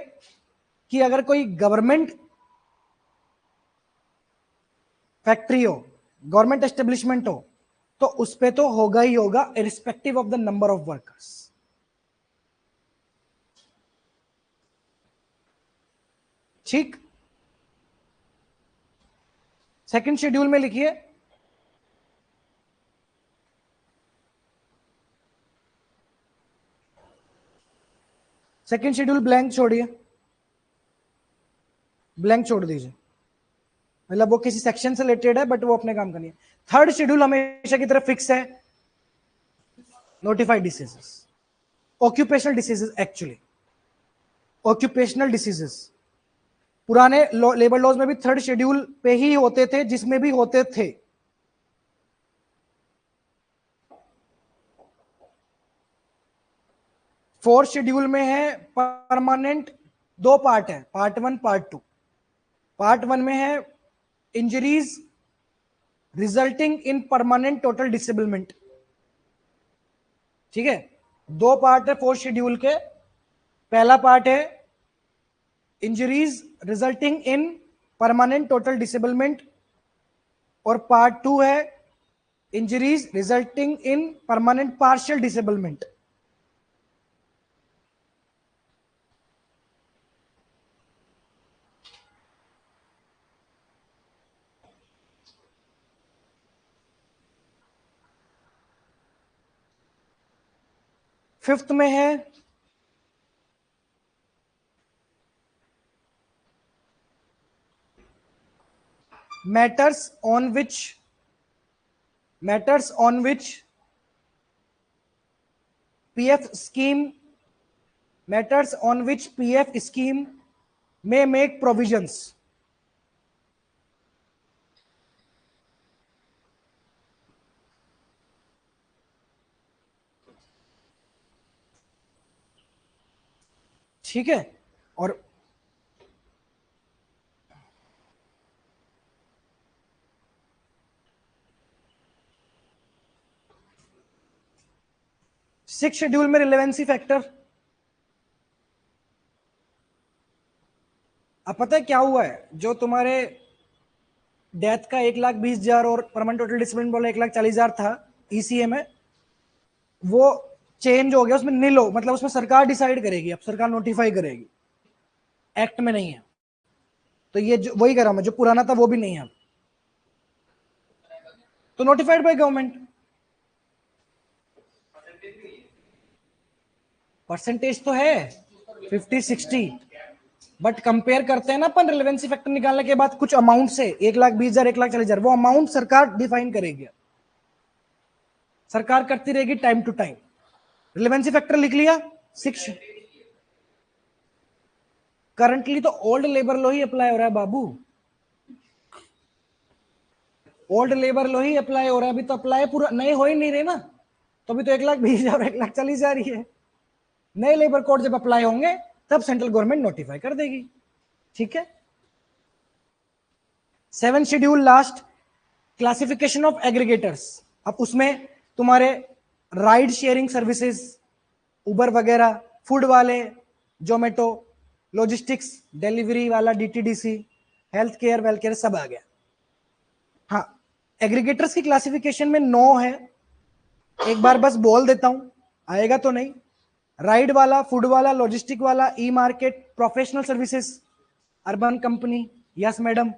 कि अगर कोई गवर्नमेंट फैक्ट्री हो, गवर्नमेंट एस्टेब्लिशमेंट हो, तो उस पे तो होगा ही होगा, irrespective of the number of workers. ठीक। सेकंड शेड्यूल में लिखिए, सेकंड शेड्यूल ब्लैंक छोड़िए, ब्लैंक छोड़ दीजिए, मतलब वो किसी सेक्शन से रिलेटेड है बट वो अपने काम का नहीं है। थर्ड शेड्यूल हमेशा की तरफ फिक्स है, notified diseases, occupational diseases, actually occupational diseases पुराने लेबर लॉज में भी थर्ड शेड्यूल पे ही होते थे, जिसमें भी होते थे। फोर्थ शेड्यूल में है परमानेंट, दो पार्ट है, part one part two. Part one में है injuries resulting in permanent total disablement. ठीक है, दो पार्ट है फोर्थ शेड्यूल के। पहला पार्ट है injuries resulting in permanent total disablement, और पार्ट टू है injuries resulting in permanent partial disablement. Fifth में है matters on which PF scheme matters on which PF scheme may make provisions। ठीक है, और सिक्स शेड्यूल में relevancy factor. अब पता है क्या हुआ है, जो तुम्हारे डेथ का 1,20,000 और परमानेंट टोटल डिसेबलमेंट वाला 1,40,000 था ईसीए में, वो चेंज हो गया, उसमें निल हो, मतलब उसमें सरकार डिसाइड करेगी, अब सरकार नोटिफाई करेगी, एक्ट में नहीं है। तो ये जो वही कर रहा हूं मैं, जो पुराना था वो भी नहीं है, तो नोटिफाइड बाय गवर्नमेंट। परसेंटेज तो है 50-60, बट कंपेयर करते हैं ना अपन रिलेवेंसी फैक्टर निकालने के बाद कुछ अमाउंट से, 1,20,000 1,40,000, वो अमाउंट सरकार डिफाइन करेगी, सरकार करती रहेगी time to time. Relevancy factor लिख लिया, 6। करंटली तो ओल्ड लेबर लॉ ही अप्लाई हो रहा है बाबू, ओल्ड लेबर लॉ ही अप्लाई हो रहा है, अभी तो अप्लाई पूरा नए हो ही नहीं रहे ना, तो अभी तो 1,20,000 1,40,000 ही है। नए लेबर कोड जब अप्लाई होंगे तब सेंट्रल गवर्नमेंट नोटिफाई कर देगी। ठीक है, 7 schedule last, classification of aggregators. अब उसमें तुम्हारे राइड शेयरिंग सर्विसेज, उबर वगैरह, फूड वाले, जोमेटो, लॉजिस्टिक्स, डिलीवरी वाला DTDC, health care, wealth care सब आ गया। हाँ, एग्रीगेटर्स की क्लासिफिकेशन में 9 है, एक बार बस बोल देता हूं, आएगा तो नहीं। राइड वाला, फूड वाला, लॉजिस्टिक वाला, e market, professional services, urban company, yes madam,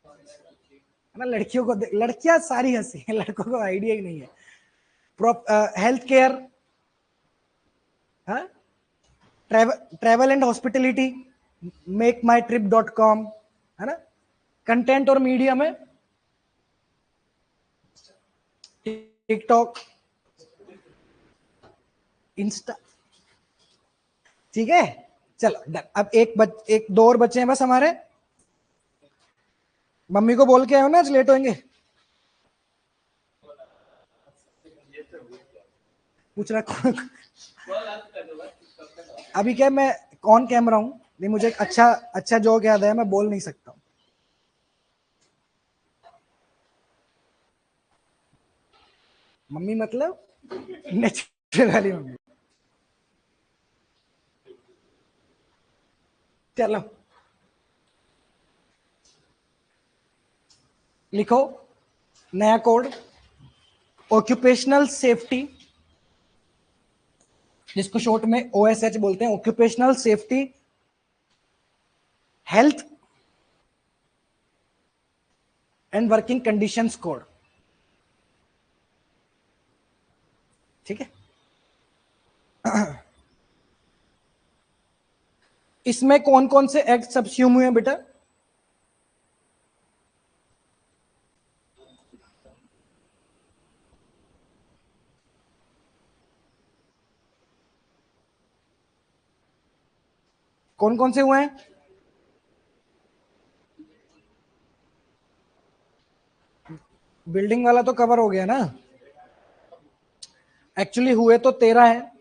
है ना। लड़कियों को, लड़कियां सारी हंसी है, लड़कों को आइडिया ही नहीं है। हेल्थ केयर, हाँ, travel and hospitality, make my trip .com, है ना। कंटेंट और मीडिया में टिकटॉक, इंस्टा। ठीक है, चलो डन। अब एक दो और बच्चे हैं बस हमारे, मम्मी को बोल के आए हो ना, आज लेट होंगे। पूछ रहा अभी क्या, मैं ऑन कैमरा हूं, नहीं मुझे एक अच्छा जोक याद है, मैं बोल नहीं सकता हूं। मम्मी मतलब नेचुरल वाली मम्मी। चलो लिखो नया कोड, ऑक्यूपेशनल सेफ्टी, जिसको शॉर्ट में OSH बोलते हैं, occupational safety health and working conditions code. ठीक है, इसमें कौन कौन से एक्ट सब्स्यूम हुए हैं बेटा? कौन कौन से हुए हैं? बिल्डिंग वाला तो कवर हो गया ना, एक्चुअली हुए तो 13 है।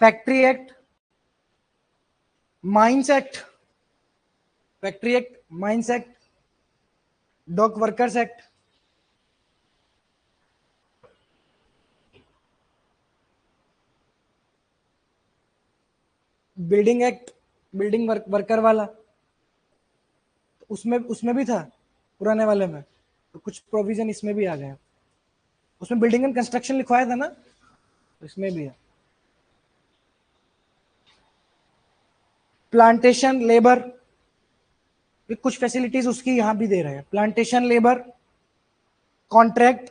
Factory act, mines act, factory act, mines act, dock workers act, building act, building worker वाला, तो उसमें उसमें भी था पुराने वाले में, तो कुछ प्रोविजन इसमें भी आ गए। उसमें बिल्डिंग एंड कंस्ट्रक्शन लिखवाया था ना, तो इसमें भी है। प्लांटेशन लेबर, कुछ फैसिलिटीज उसकी यहां भी दे रहे हैं, प्लांटेशन लेबर, कॉन्ट्रैक्ट,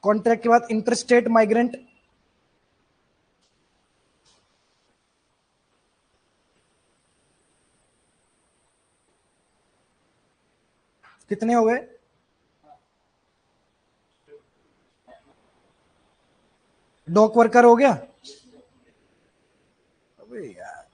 कॉन्ट्रैक्ट के बाद इंटरस्टेट माइग्रेंट, कितने हो गए? डॉक वर्कर हो गया। अबे यार,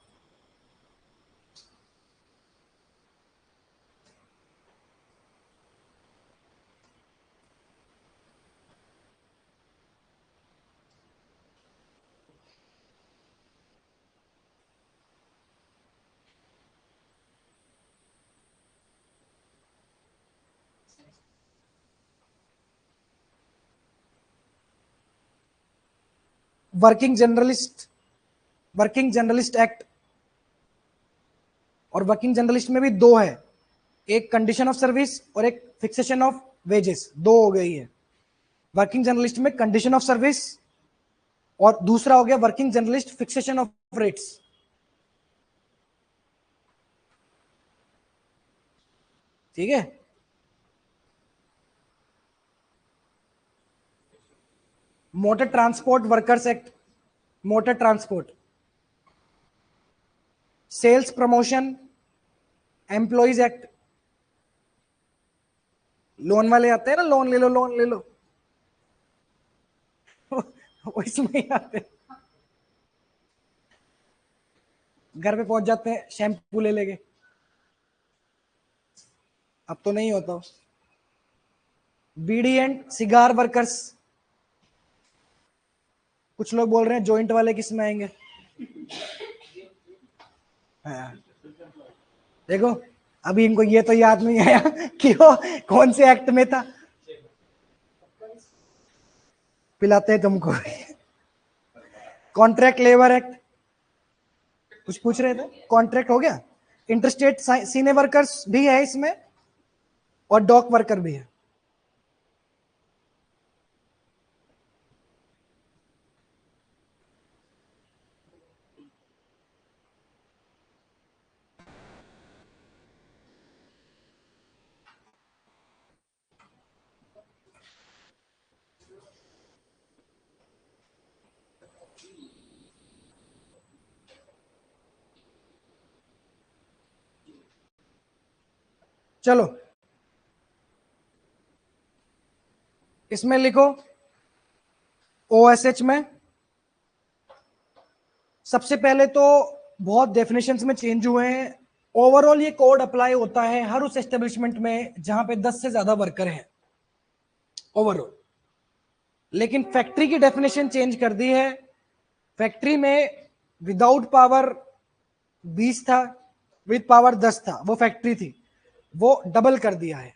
working journalist, working journalist act, और वर्किंग जर्नलिस्ट में भी दो है, एक कंडीशन ऑफ सर्विस और एक फिक्सेशन ऑफ वेजेस, दो हो गई है। वर्किंग जर्नलिस्ट में कंडीशन ऑफ सर्विस और दूसरा हो गया working journalist fixation of rates. ठीक है, motor transport workers act, motor transport, sales promotion employees act, loan वाले आते हैं ना, लोन ले लो, लोन ले लो, वो इसमें ही आते हैं। घर पे पहुंच जाते हैं शैम्पू ले लेके, अब तो नहीं होता। बीडी एंड सिगार वर्कर्स, कुछ लोग बोल रहे हैं जॉइंट वाले किस में आएंगे? हाँ। देखो, अभी इनको ये तो याद नहीं आया कि वो कौन से एक्ट में था। पिलाते हैं तुमको। कॉन्ट्रैक्ट लेबर एक्ट, कुछ पूछ रहे थे, कॉन्ट्रैक्ट हो गया। इंटरस्टेट सीने वर्कर्स भी है इसमें और डॉक वर्कर भी है। चलो इसमें लिखो OSH में सबसे पहले तो बहुत डेफिनेशंस में चेंज हुए हैं। ओवरऑल ये कोड अप्लाई होता है हर उस एस्टेब्लिशमेंट में जहां पे 10 से ज्यादा वर्कर हैं ओवरऑल। लेकिन फैक्ट्री की डेफिनेशन चेंज कर दी है। फैक्ट्री में विदाउट पावर 20 था, विद पावर 10 था, वो फैक्ट्री थी, वो डबल कर दिया है।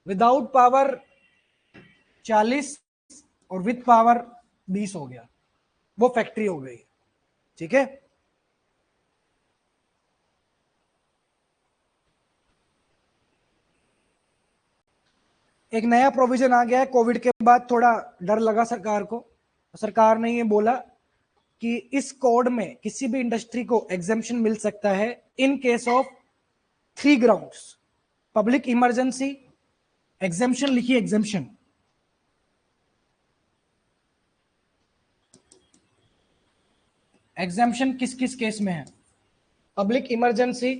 विदाउट पावर 40 और विद पावर 20 हो गया, वो फैक्ट्री हो गई। ठीक है, एक नया प्रोविजन आ गया है। कोविड के बाद थोड़ा डर लगा सरकार को, सरकार ने ये बोला कि इस कोड में किसी भी इंडस्ट्री को एग्जेम्पशन मिल सकता है in case of 3 grounds. Public emergency, exemption लिखिए, एग्जेम्पशन। एग्जेम्पशन किस किस केस में है? पब्लिक इमरजेंसी,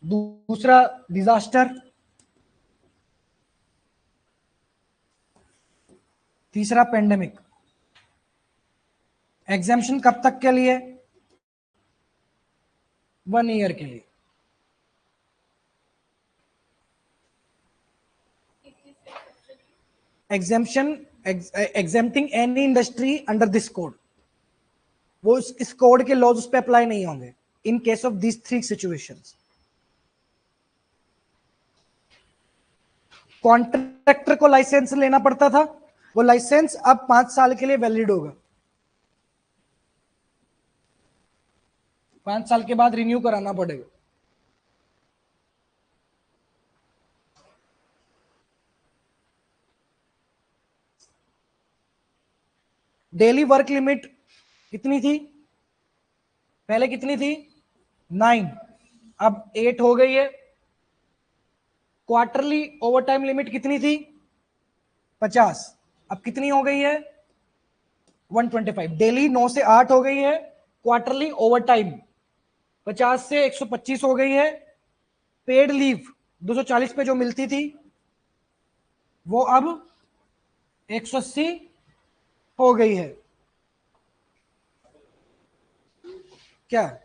दूसरा डिजास्टर, तीसरा पेंडेमिक। एग्जेम्पशन कब तक के लिए? 1 ईयर के लिए। Exemption, exempting any industry under this code, वो इस कोड के लॉज उस पर अप्लाई नहीं होंगे इन case of this 3 situations. Contractor को लाइसेंस लेना पड़ता था, वो लाइसेंस अब 5 साल के लिए वैलिड होगा, 5 साल के बाद रिन्यू कराना पड़ेगा। डेली वर्क लिमिट कितनी थी? पहले कितनी थी? 9, अब 8 हो गई है। क्वार्टरली ओवरटाइम लिमिट कितनी थी? 50, अब कितनी हो गई है? 125। डेली 9 से 8 हो गई है। क्वार्टरली ओवरटाइम 50 से 125 हो गई है। पेड लीव 240 पे जो मिलती थी वो अब 180 हो गई है। क्या?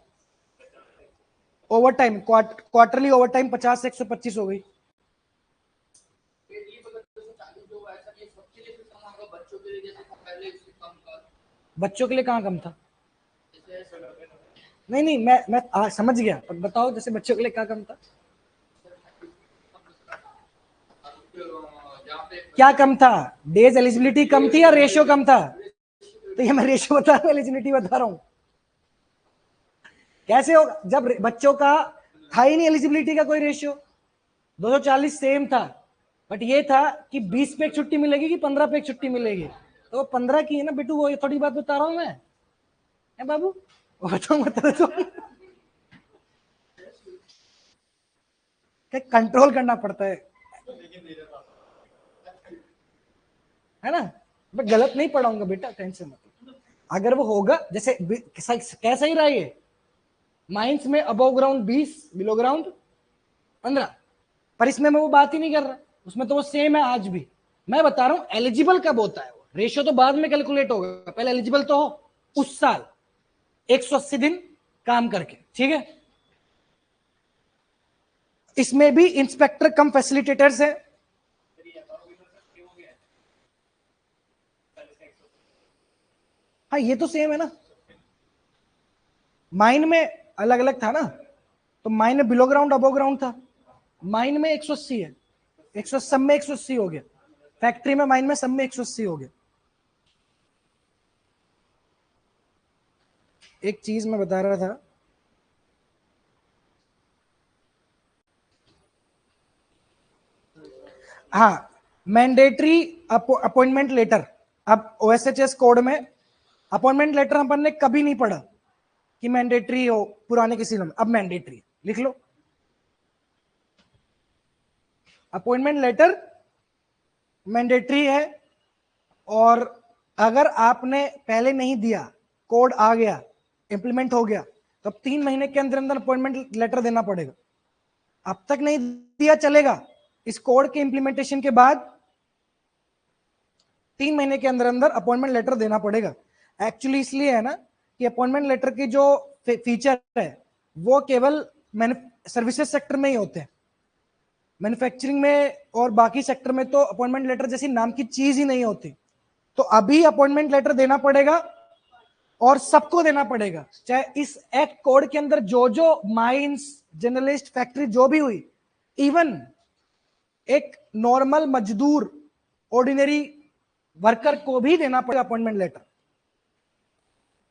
ओवरटाइम, क्वार्टरली ओवरटाइम 50 से 125 हो गई। बच्चों के लिए कहाँ कम था? नहीं नहीं, मैं समझ गया, पर बताओ जैसे बच्चों के लिए क्या कम था? क्या कम था? डेज एलिजिबिलिटी कम थी या रेशियो कम था? तो ये मैं रेशियो बता रहा हूँ, एलिजिबिलिटी बता रहा हूँ। कैसे होगा जब बच्चों का था ही नहीं एलिजिबिलिटी का कोई रेशियो? 240 सेम था, बट ये था कि 20 पे एक छुट्टी मिलेगी कि 15 पे एक छुट्टी मिलेगी, तो वो 15 की है ना बेटू, वो थोड़ी बात बता रहा हूँ मैं। है बाबू, बताऊँ बता दो, कंट्रोल करना पड़ता है ना। मैं गलत नहीं पढ़ाऊंगा बेटा, टेंशन मत। अगर वो होगा जैसे कैसा ही रहा ये, माइंस में अबव ग्राउंड 20, बिलो ग्राउंड 15, पर इसमें मैं वो बात ही नहीं कर रहा, उसमें तो वो सेम है आज भी। मैं बता रहा हूं एलिजिबल कब होता है, वो रेशियो तो बाद में कैलकुलेट होगा, पहले एलिजिबल तो हो उस साल 180 दिन काम करके। ठीक है, इसमें भी इंस्पेक्टर कम फैसिलिटेटर्स है। हाँ ये तो सेम है ना, माइन में अलग अलग था ना, तो माइन में बिलो ग्राउंड अबो ग्राउंड था, माइन में 180 है, 100 सब में 180 हो गया, फैक्ट्री में माइन में सब में 180 हो गया। एक चीज मैं बता रहा था, हाँ, मैंडेटरी अपॉइंटमेंट लेटर। अब ओएसएचएस कोड में अपॉइंटमेंट लेटर अपन ने कभी नहीं पढ़ा कि मैंडेटरी हो, पुराने किसी में, अब मैंडेटरी लिख लो। अपॉइंटमेंट लेटर मैंडेटरी है, और अगर आपने पहले नहीं दिया, कोड आ गया, इंप्लीमेंट हो गया, तो अब 3 महीने के अंदर अंदर अपॉइंटमेंट लेटर देना पड़ेगा। अब तक नहीं दिया चलेगा, इस कोड के इंप्लीमेंटेशन के बाद 3 महीने के अंदर अंदर अपॉइंटमेंट लेटर देना पड़ेगा। एक्चुअली इसलिए है ना कि अपॉइंटमेंट लेटर की जो फीचर है वो केवल सर्विसेज सेक्टर में ही होते हैं। मैन्युफैक्चरिंग में और बाकी सेक्टर में तो अपॉइंटमेंट लेटर जैसी नाम की चीज ही नहीं होती। तो अभी अपॉइंटमेंट लेटर देना पड़ेगा और सबको देना पड़ेगा, चाहे इस एक्ट कोड के अंदर जो जो माइंस, जर्नलिस्ट, फैक्ट्री जो भी हुई, इवन एक नॉर्मल मजदूर, ऑर्डिनरी वर्कर को भी देना पड़ेगा अपॉइंटमेंट लेटर।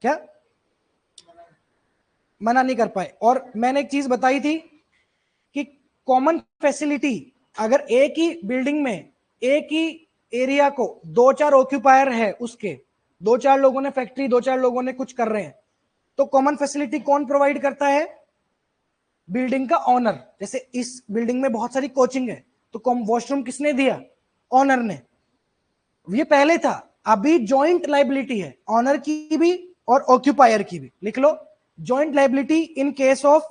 क्या मना नहीं कर पाए? और मैंने एक चीज बताई थी कि कॉमन फैसिलिटी, अगर एक ही बिल्डिंग में एक ही एरिया को 2-4 ऑक्यूपायर है, उसके 2-4 लोगों ने फैक्ट्री, 2-4 लोगों ने कुछ कर रहे हैं, तो कॉमन फैसिलिटी कौन प्रोवाइड करता है? बिल्डिंग का ऑनर। जैसे इस बिल्डिंग में बहुत सारी कोचिंग है, तो वॉशरूम किसने दिया? ऑनर ने। ये पहले था, अभी जॉइंट लाइबिलिटी है, ऑनर की भी और ऑक्यूपायर की भी। लिख लो, joint liability in case of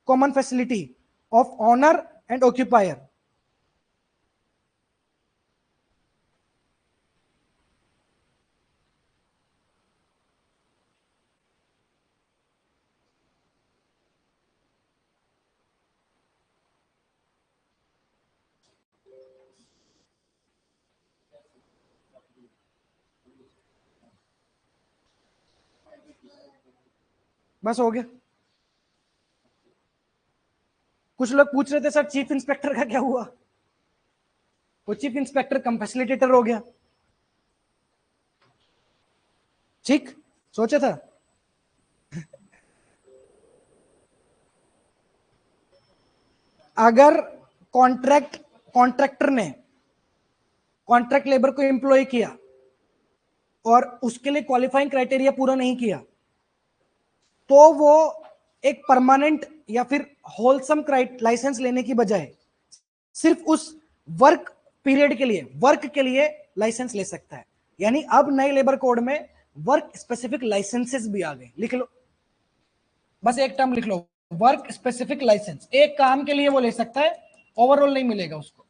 common facility of owner and occupier. बस हो गया। कुछ लोग पूछ रहे थे सर चीफ इंस्पेक्टर का क्या हुआ? वो चीफ इंस्पेक्टर कम फैसिलिटेटर हो गया। ठीक सोचा था। अगर कॉन्ट्रैक्टर ने कॉन्ट्रैक्ट लेबर को एम्प्लॉय किया और उसके लिए क्वालिफाइंग क्राइटेरिया पूरा नहीं किया, तो वो एक परमानेंट या फिर होलसम लाइसेंस लेने की बजाय सिर्फ उस वर्क पीरियड के लिए, वर्क के लिए लाइसेंस ले सकता है। यानी अब नए लेबर कोड में वर्क स्पेसिफिक लाइसेंसेस भी आ गए। लिख लो, बस एक टर्म लिख लो, वर्क स्पेसिफिक लाइसेंस। एक काम के लिए वो ले सकता है, ओवरऑल नहीं मिलेगा उसको।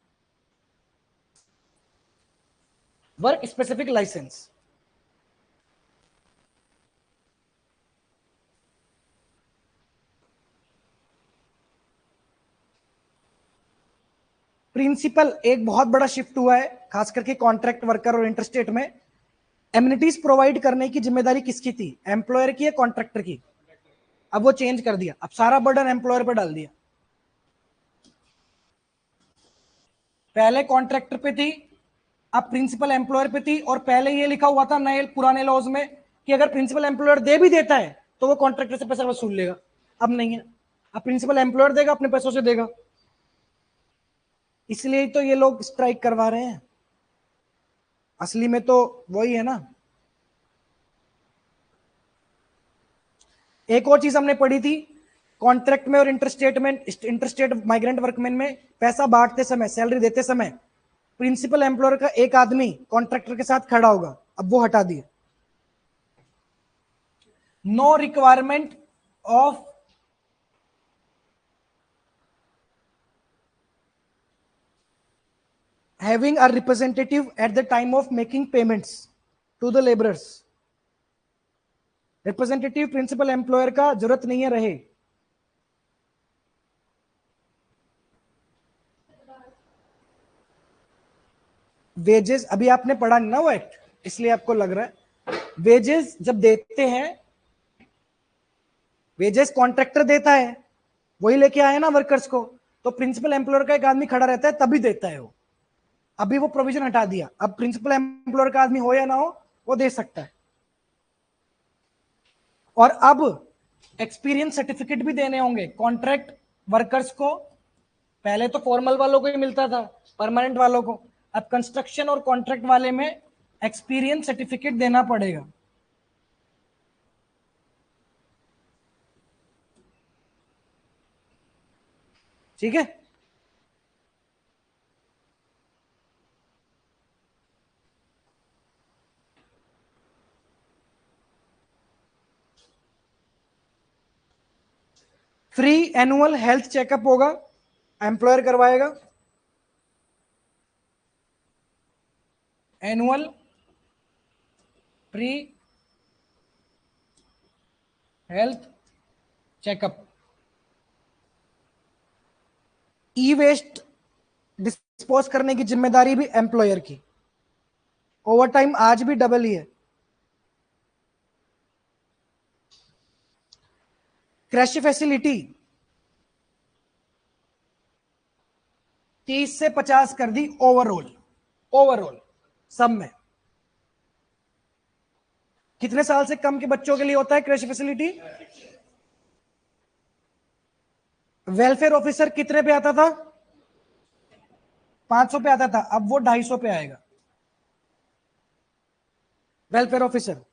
Work specific licence. प्रिंसिपल एक बहुत बड़ा शिफ्ट हुआ है, खास करके कॉन्ट्रैक्ट वर्कर और इंटरस्टेट में। एमिनिटीज प्रोवाइड करने की जिम्मेदारी किसकी थी? एम्प्लॉयर की या कॉन्ट्रैक्टर की? अब वो चेंज कर दिया, अब सारा बर्डन एम्प्लॉयर पर डाल दिया। पहले कॉन्ट्रैक्टर पे थी, अब प्रिंसिपल एम्प्लॉयर पे थी। और पहले ये लिखा हुआ था नए पुराने लॉज में कि अगर प्रिंसिपल एम्प्लॉयर दे भी देता है तो वो कॉन्ट्रैक्टर से पैसा वसूल लेगा। अब नहीं है, अब प्रिंसिपल एम्प्लॉयर देगा, अपने पैसों से देगा। इसलिए तो ये लोग स्ट्राइक करवा रहे हैं। असली में तो वही है ना। एक और चीज हमने पढ़ी थी, कॉन्ट्रैक्ट में और इंटरस्टेट माइग्रेंट वर्कमैन में पैसा बांटते समय, सैलरी देते समय प्रिंसिपल एम्प्लॉयर का एक आदमी कॉन्ट्रैक्टर के साथ खड़ा होगा, अब वो हटा दिया। No requirement of having a representative at the time of making payments to the laborers। Representative principal employer का जरूरत नहीं है रहे। वेजेस अभी आपने पढ़ा नहीं ना वो एक्ट, इसलिए आपको लग रहा है। वेजेस जब देते हैं, वेजेस कॉन्ट्रैक्टर देता है, वही लेके आए ना वर्कर्स को, तो प्रिंसिपल एम्प्लॉयर का एक आदमी खड़ा रहता है तभी देता है वो। अभी वो प्रोविजन हटा दिया, अब प्रिंसिपल एम्प्लॉयर का आदमी हो या ना हो वो दे सकता है। और अब एक्सपीरियंस सर्टिफिकेट भी देने होंगे कॉन्ट्रैक्ट वर्कर्स को। पहले तो फॉर्मल वालों को ही मिलता था, परमानेंट वालों को। अब कंस्ट्रक्शन और कॉन्ट्रैक्ट वाले में एक्सपीरियंस सर्टिफिकेट देना पड़ेगा। ठीक है। फ्री एनुअल हेल्थ चेकअप होगा, एम्प्लॉयर करवाएगा। Annual free health checkup. E waste dispose करने की जिम्मेदारी भी एम्प्लॉयर की। ओवर टाइम आज भी डबल ही है। क्रश फैसिलिटी 30 से 50 कर दी ओवरऑल सब में। कितने साल से कम के बच्चों के लिए होता है क्रश फैसिलिटी? वेलफेयर ऑफिसर कितने पे आता था? 500 पे आता था, अब वो 250 पे आएगा। वेलफेयर ऑफिसर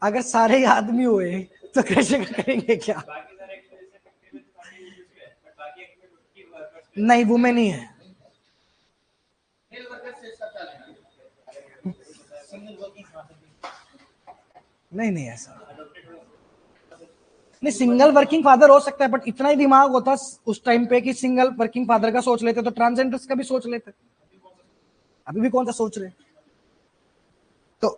अगर सारे आदमी हुए तो कैसे करेंगे क्या? नहीं, वुमेन ही है। नहीं ऐसा नहीं, सिंगल वर्किंग फादर हो सकता है, बट इतना ही दिमाग होता उस टाइम पे कि सिंगल वर्किंग फादर का सोच लेते तो ट्रांसजेंडर्स का भी सोच लेते। अभी भी कौन सा सोच रहे तो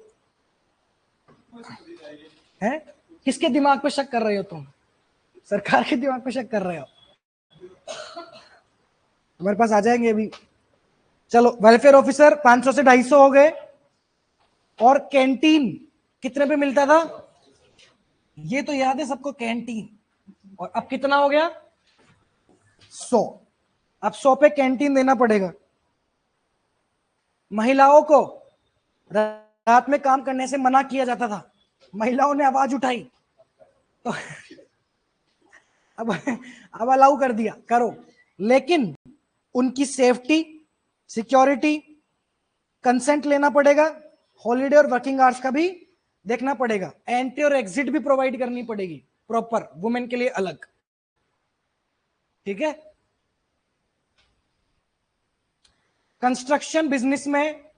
है? किसके दिमाग पे शक कर रहे हो तुम? सरकार के दिमाग पे शक कर रहे हो? तुम्हारे पास आ जाएंगे अभी। चलो, वेलफेयर ऑफिसर 500 से 250 हो गए। और कैंटीन कितने पे मिलता था? ये तो याद है सबको, कैंटीन। और अब कितना हो गया? 100। अब 100 पे कैंटीन देना पड़ेगा। महिलाओं को रात में काम करने से मना किया जाता था, महिलाओं ने आवाज उठाई तो अब अलाउ कर दिया, करो। लेकिन उनकी सेफ्टी, सिक्योरिटी, कंसेंट लेना पड़ेगा। हॉलीडे और वर्किंग आवर्स का भी देखना पड़ेगा। एंट्री और एग्जिट भी प्रोवाइड करनी पड़ेगी प्रॉपर, वुमेन के लिए अलग। ठीक है। कंस्ट्रक्शन बिजनेस में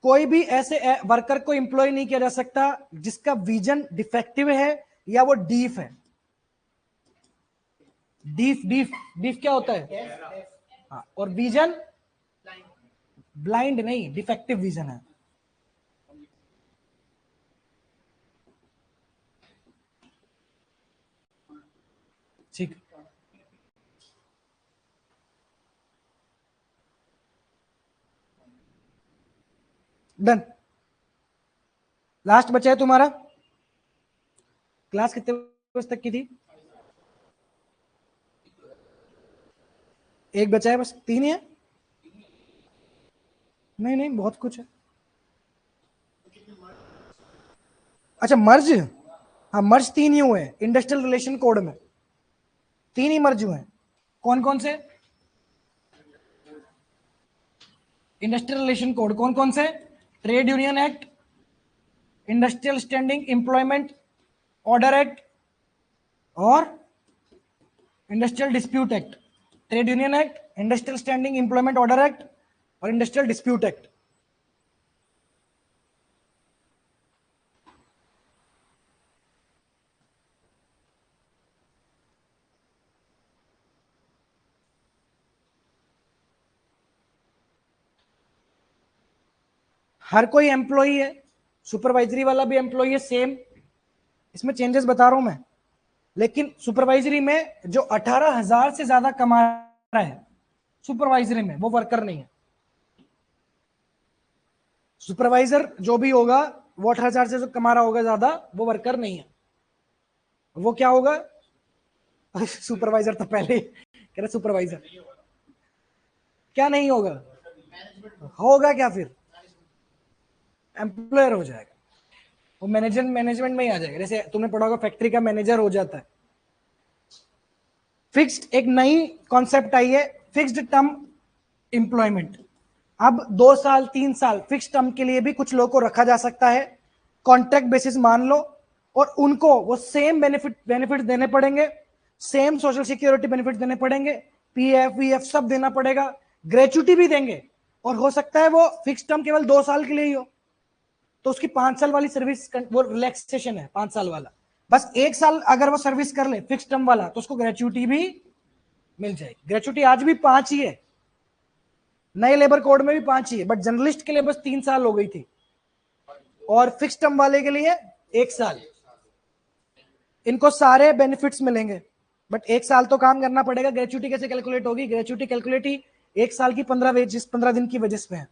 कोई भी ऐसे वर्कर को एम्प्लॉय नहीं किया जा सकता जिसका विजन डिफेक्टिव है या वो डीफ है। डीफ डीफ डीफ क्या होता है? हाँ, और विजन ब्लाइंड नहीं, डिफेक्टिव विजन है। ठीक, डन। लास्ट बचा है तुम्हारा। क्लास कितने बजे तक की थी? एक बचा है बस, 3 ही है। नहीं बहुत कुछ है। अच्छा, मर्ज। हाँ, मर्ज 3 ही हुए हैं इंडस्ट्रियल रिलेशन कोड में। 3 ही मर्ज हुए हैं। कौन कौन से? इंडस्ट्रियल रिलेशन कोड कौन कौन से? Trade union act, industrial standing employment order act और industrial dispute act. Trade union act, industrial standing employment order act और इंडस्ट्रियल डिस्प्यूट एक्ट। हर कोई एम्प्लॉई है, सुपरवाइजरी वाला भी एम्प्लॉई है, सेम। इसमें चेंजेस बता रहा हूं मैं। लेकिन सुपरवाइजरी में जो 18,000 से ज्यादा कमा रहा है सुपरवाइजरी में, वो वर्कर नहीं है। सुपरवाइजर जो भी होगा वो 18,000 से जो कमा रहा होगा ज्यादा, वो वर्कर नहीं है। वो क्या होगा? सुपरवाइजर तो पहले ही कह रहे सुपरवाइजर। क्या नहीं होगा? होगा क्या फिर? एम्प्लॉयर हो जाएगा। वो मैनेजमेंट में ही आ जाएगा। जैसे तुमने पढ़ा होगा फैक्ट्री का मैनेजर हो जाता है। फिक्स्ड एक नई कॉन्सेप्ट आई है, फिक्स्ड टर्म एम्प्लॉयमेंट। अब 2 साल 3 साल फिक्स टर्म के लिए भी कुछ लोगों को रखा जा सकता है, कॉन्ट्रैक्ट बेसिस मान लो। और उनको वो सेम बेनिफिट देने पड़ेंगे, सेम सोशल सिक्योरिटी बेनिफिट देने पड़ेंगे, पीएफ वीएफ सब देना पड़ेगा, ग्रेचुटी भी देंगे। और हो सकता है वो फिक्स टर्म केवल 2 साल के लिए ही हो, तो उसकी 5 साल वाली सर्विस वो रिलैक्सेशन है, 5 साल वाला। बस 1 साल अगर वो सर्विस कर ले फिक्स टर्म वाला, तो उसको ग्रेचुटी भी मिल जाएगी। ग्रेचुटी आज भी 5 ही है, नए लेबर कोड में भी 5 ही है, बट जर्नलिस्ट के लिए बस 3 साल हो गई थी और फिक्स टर्म वाले के लिए 1 साल। इनको सारे बेनिफिट्स मिलेंगे, बट 1 साल तो काम करना पड़ेगा। ग्रेचुटी कैसे कैलकुलेट होगी? ग्रेचुटी कैलकुलेट ही 1 साल की 15 दिन की वजह में है।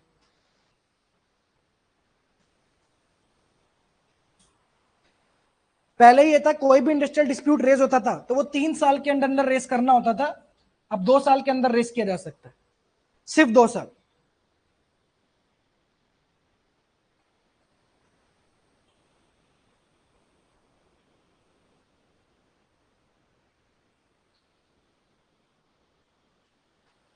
पहले ये था कोई भी इंडस्ट्रियल डिस्प्यूट रेज होता था तो वो 3 साल के अंदर अंदर रेस करना होता था, अब 2 साल के अंदर रेस किया जा सकता है, सिर्फ 2 साल।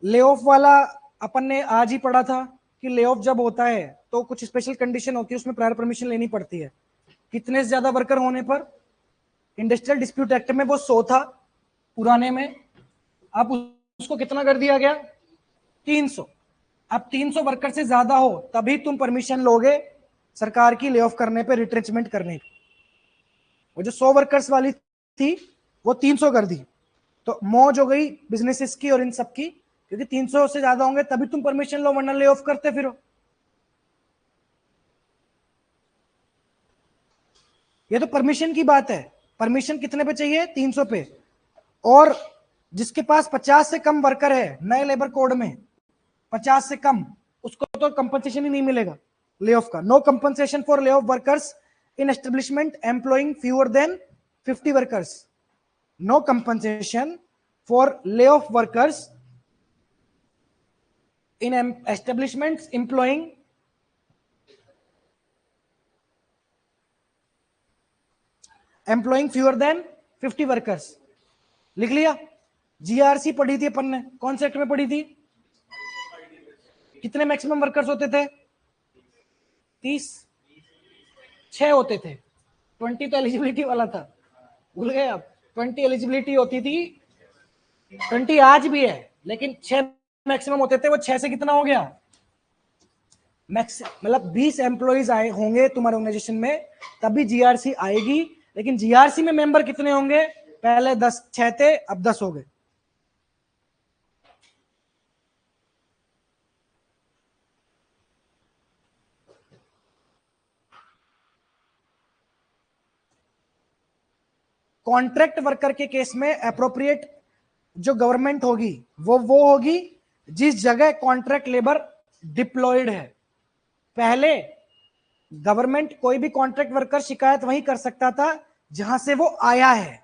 ले ऑफ वाला अपन ने आज ही पढ़ा था कि ले ऑफ जब होता है तो कुछ स्पेशल कंडीशन होती है, उसमें प्रायर परमिशन लेनी पड़ती है। कितने से ज्यादा वर्कर होने पर? इंडस्ट्रियल डिस्प्यूट एक्ट में वो 100 था पुराने में, अब उसको कितना कर दिया गया? 300। अब 300 वर्कर से ज्यादा हो तभी तुम परमिशन लोगे सरकार की ले ऑफ करने पे, रिट्रेंचमेंट करने की। वो जो 100 वर्कर्स वाली थी वो 300 कर दी, तो मौज हो गई बिजनेसेस की और इन सब की, क्योंकि 300 से ज्यादा होंगे तभी तुम परमिशन लो, वरना ले ऑफ करते फिरो। ये तो परमिशन की बात है। परमिशन कितने पे चाहिए? 300 पे। और जिसके पास 50 से कम वर्कर है नए लेबर कोड में, 50 से कम, उसको तो कंपनसेशन ही नहीं मिलेगा ले ऑफ का। No compensation for lay off workers in establishment employing fewer than 50 workers. No compensation for lay off workers in establishments employing fewer than 50 workers. लिख लिया? जीआरसी पढ़ी थी अपन ने, कौन से एक्ट में पढ़ी थी? कितने मैक्सिमम वर्कर्स होते थे? 30, 6 होते थे। 20 तो एलिजिबिलिटी वाला था, भूल गए आप? 20 एलिजिबिलिटी होती थी, 20 आज भी है, लेकिन 6 मैक्सिमम होते थे। वो 6 से कितना हो गया? मतलब 20 एम्प्लॉइज आए होंगे तुम्हारे ऑर्गेनाइजेशन में तभी जीआरसी आएगी, लेकिन जीआरसी में मेंबर कितने होंगे? पहले 10, 6 थे, अब 10 हो गए। कॉन्ट्रैक्ट वर्कर के केस में अप्रोप्रिएट जो गवर्नमेंट होगी वो होगी जिस जगह कॉन्ट्रैक्ट लेबर डिप्लॉयड है। पहले गवर्नमेंट कोई भी कॉन्ट्रैक्ट वर्कर शिकायत वहीं कर सकता था जहां से वो आया है,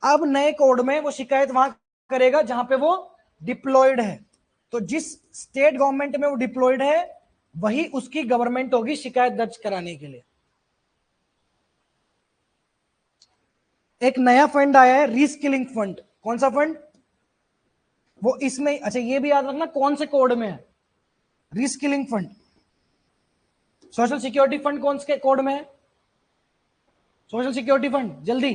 अब नए कोड में वो शिकायत वहां करेगा जहां पे वो डिप्लॉयड है। तो जिस स्टेट गवर्नमेंट में वो डिप्लॉयड है वही उसकी गवर्नमेंट होगी शिकायत दर्ज कराने के लिए। एक नया फंड आया है, रीस्किलिंग फंड। कौन सा फंड? वो इसमें, अच्छा ये भी याद रखना कौन से कोड में है। Reskilling fund. Social security fund कौन से कोड में है? सोशल सिक्योरिटी फंड, जल्दी।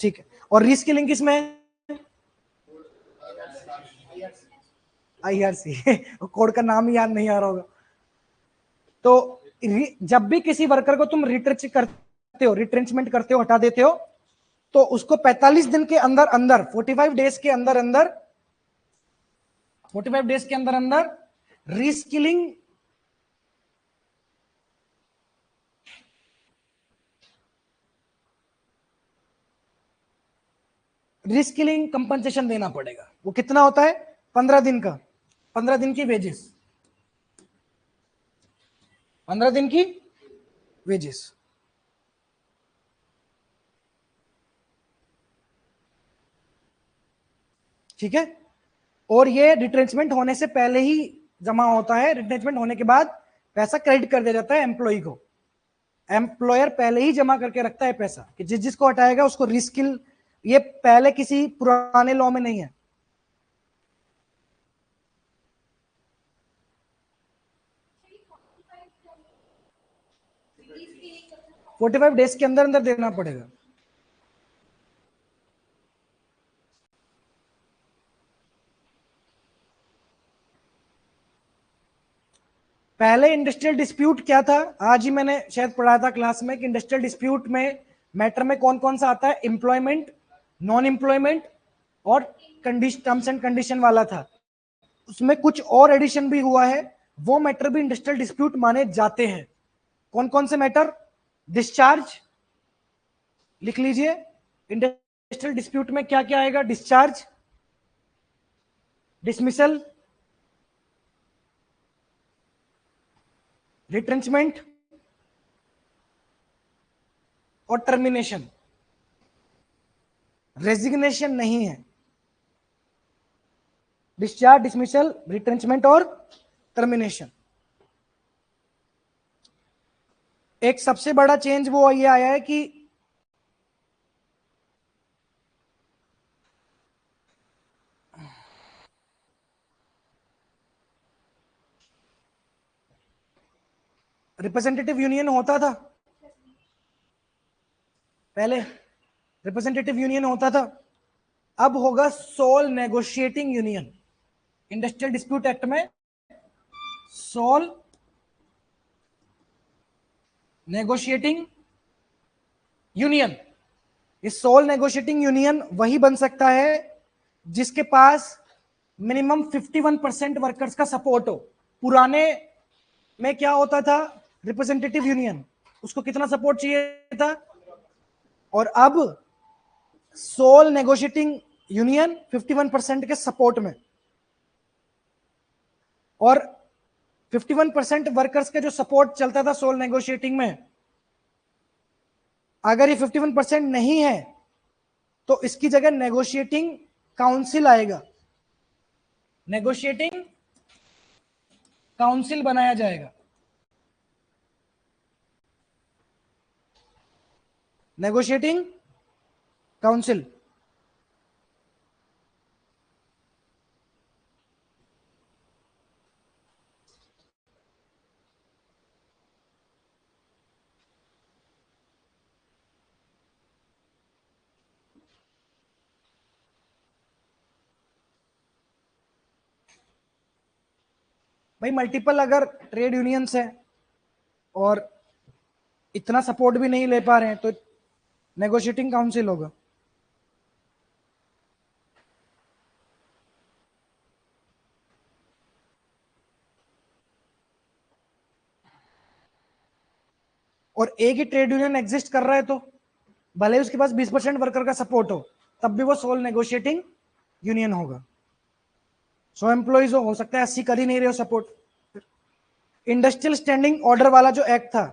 ठीक है। और रीस्किलिंग किसमें है? आईआरसी। कोड का नाम ही याद नहीं आ रहा होगा। तो जब भी किसी वर्कर को तुम रिट्रेंच करते हो, रिट्रेंचमेंट करते हो, हटा देते हो, तो उसको 45 दिन के अंदर अंदर, 45 डेज के अंदर अंदर, 45 डेज के अंदर अंदर रीस्किलिंग कंपनसेशन देना पड़ेगा। वो कितना होता है? 15 दिन का, 15 दिन की वेजेस, 15 दिन की वेजेस। ठीक है। और ये रिट्रेंचमेंट होने से पहले ही जमा होता है, रिट्रेंचमेंट होने के बाद पैसा क्रेडिट कर दिया जाता है एम्प्लॉय को। एम्प्लॉयर पहले ही जमा करके रखता है पैसा कि जिस जिसको हटाएगा उसको रिस्किल। ये पहले किसी पुराने लॉ में नहीं है। फोर्टी 45 डेज के अंदर अंदर देना पड़ेगा। पहले इंडस्ट्रियल डिस्प्यूट क्या था? आज ही मैंने शायद पढ़ा था क्लास में कि इंडस्ट्रियल डिस्प्यूट में मैटर में कौन कौन सा आता है? एम्प्लॉयमेंट, नॉन एम्प्लॉयमेंट और टर्म्स एंड कंडीशन वाला था। उसमें कुछ और एडिशन भी हुआ है, वो मैटर भी इंडस्ट्रियल डिस्प्यूट माने जाते हैं। कौन कौन से मैटर? डिस्चार्ज लिख लीजिए, इंडस्ट्रियल डिस्प्यूट में क्या क्या आएगा? डिस्चार्ज, डिसमिसल, रिट्रेंचमेंट और टर्मिनेशन। रेजिग्नेशन नहीं है। डिस्चार्ज, डिसमिसल, रिट्रेंचमेंट और टर्मिनेशन। एक सबसे बड़ा चेंज वो ये आया है कि रिप्रेजेंटेटिव यूनियन होता था पहले, रिप्रेजेंटेटिव यूनियन होता था, अब होगा sole negotiating union. Industrial dispute act में सोल नेगोशिएटिंग यूनियन। इस सोल नेगोशिएटिंग यूनियन वही बन सकता है जिसके पास मिनिमम 51% वर्कर्स का सपोर्ट हो। पुराने में क्या होता था? रिप्रेजेंटेटिव यूनियन, उसको कितना सपोर्ट चाहिए था? और अब सोल नेगोशिएटिंग यूनियन 51% के सपोर्ट में, और 51% वर्कर्स के जो सपोर्ट चलता था सोल नेगोशिएटिंग में, अगर ये 51% नहीं है तो इसकी जगह नेगोशिएटिंग काउंसिल आएगा, नेगोशिएटिंग काउंसिल बनाया जाएगा। Negotiating council. भाई मल्टीपल अगर ट्रेड यूनियंस है और इतना सपोर्ट भी नहीं ले पा रहे हैं तो नेगोशिएटिंग काउंसिल होगा। और एक ही ट्रेड यूनियन एग्जिस्ट कर रहा है तो भले ही उसके पास 20% वर्कर का सपोर्ट हो, तब भी वो सोल नेगोशिएटिंग यूनियन होगा। 100 एम्प्लॉइज हो सकता है 80 कर ही नहीं रहे हो सपोर्ट। इंडस्ट्रियल स्टैंडिंग ऑर्डर वाला जो एक्ट था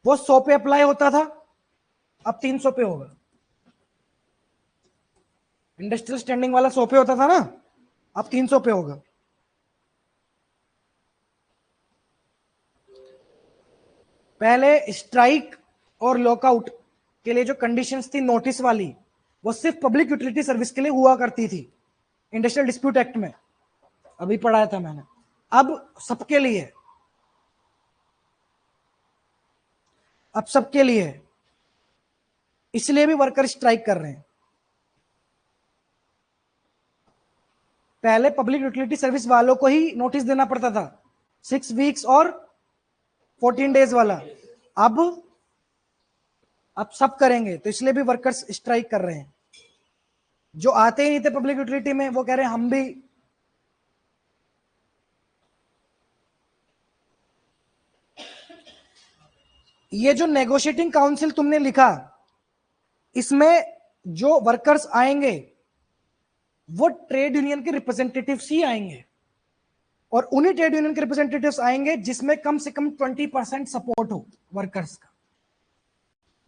वो 100 पे अप्लाई होता था, अब 300 पे होगा। इंडस्ट्रियल स्टैंडिंग वाला 100 पे होता था ना, अब 300 पे होगा। पहले स्ट्राइक और लॉकआउट के लिए जो कंडीशंस थी नोटिस वाली, वो सिर्फ पब्लिक यूटिलिटी सर्विस के लिए हुआ करती थी इंडस्ट्रियल डिस्प्यूट एक्ट में, अभी पढ़ाया था मैंने। अब सबके लिए, अब सबके लिए है, इसलिए भी वर्कर स्ट्राइक कर रहे हैं। पहले पब्लिक यूटिलिटी सर्विस वालों को ही नोटिस देना पड़ता था, 6 वीक्स और 14 डेज वाला। अब अब सब करेंगे, तो इसलिए भी वर्कर्स स्ट्राइक कर रहे हैं। जो आते ही नहीं थे पब्लिक यूटिलिटी में वो कह रहे हैं हम भी। ये जो नेगोशिएटिंग काउंसिल तुमने लिखा, इसमें जो वर्कर्स आएंगे वो ट्रेड यूनियन के रिप्रेजेंटेटिव्स ही आएंगे, और उन्हीं ट्रेड यूनियन के रिप्रेजेंटेटिव्स आएंगे जिसमें कम से कम 20% सपोर्ट हो वर्कर्स का।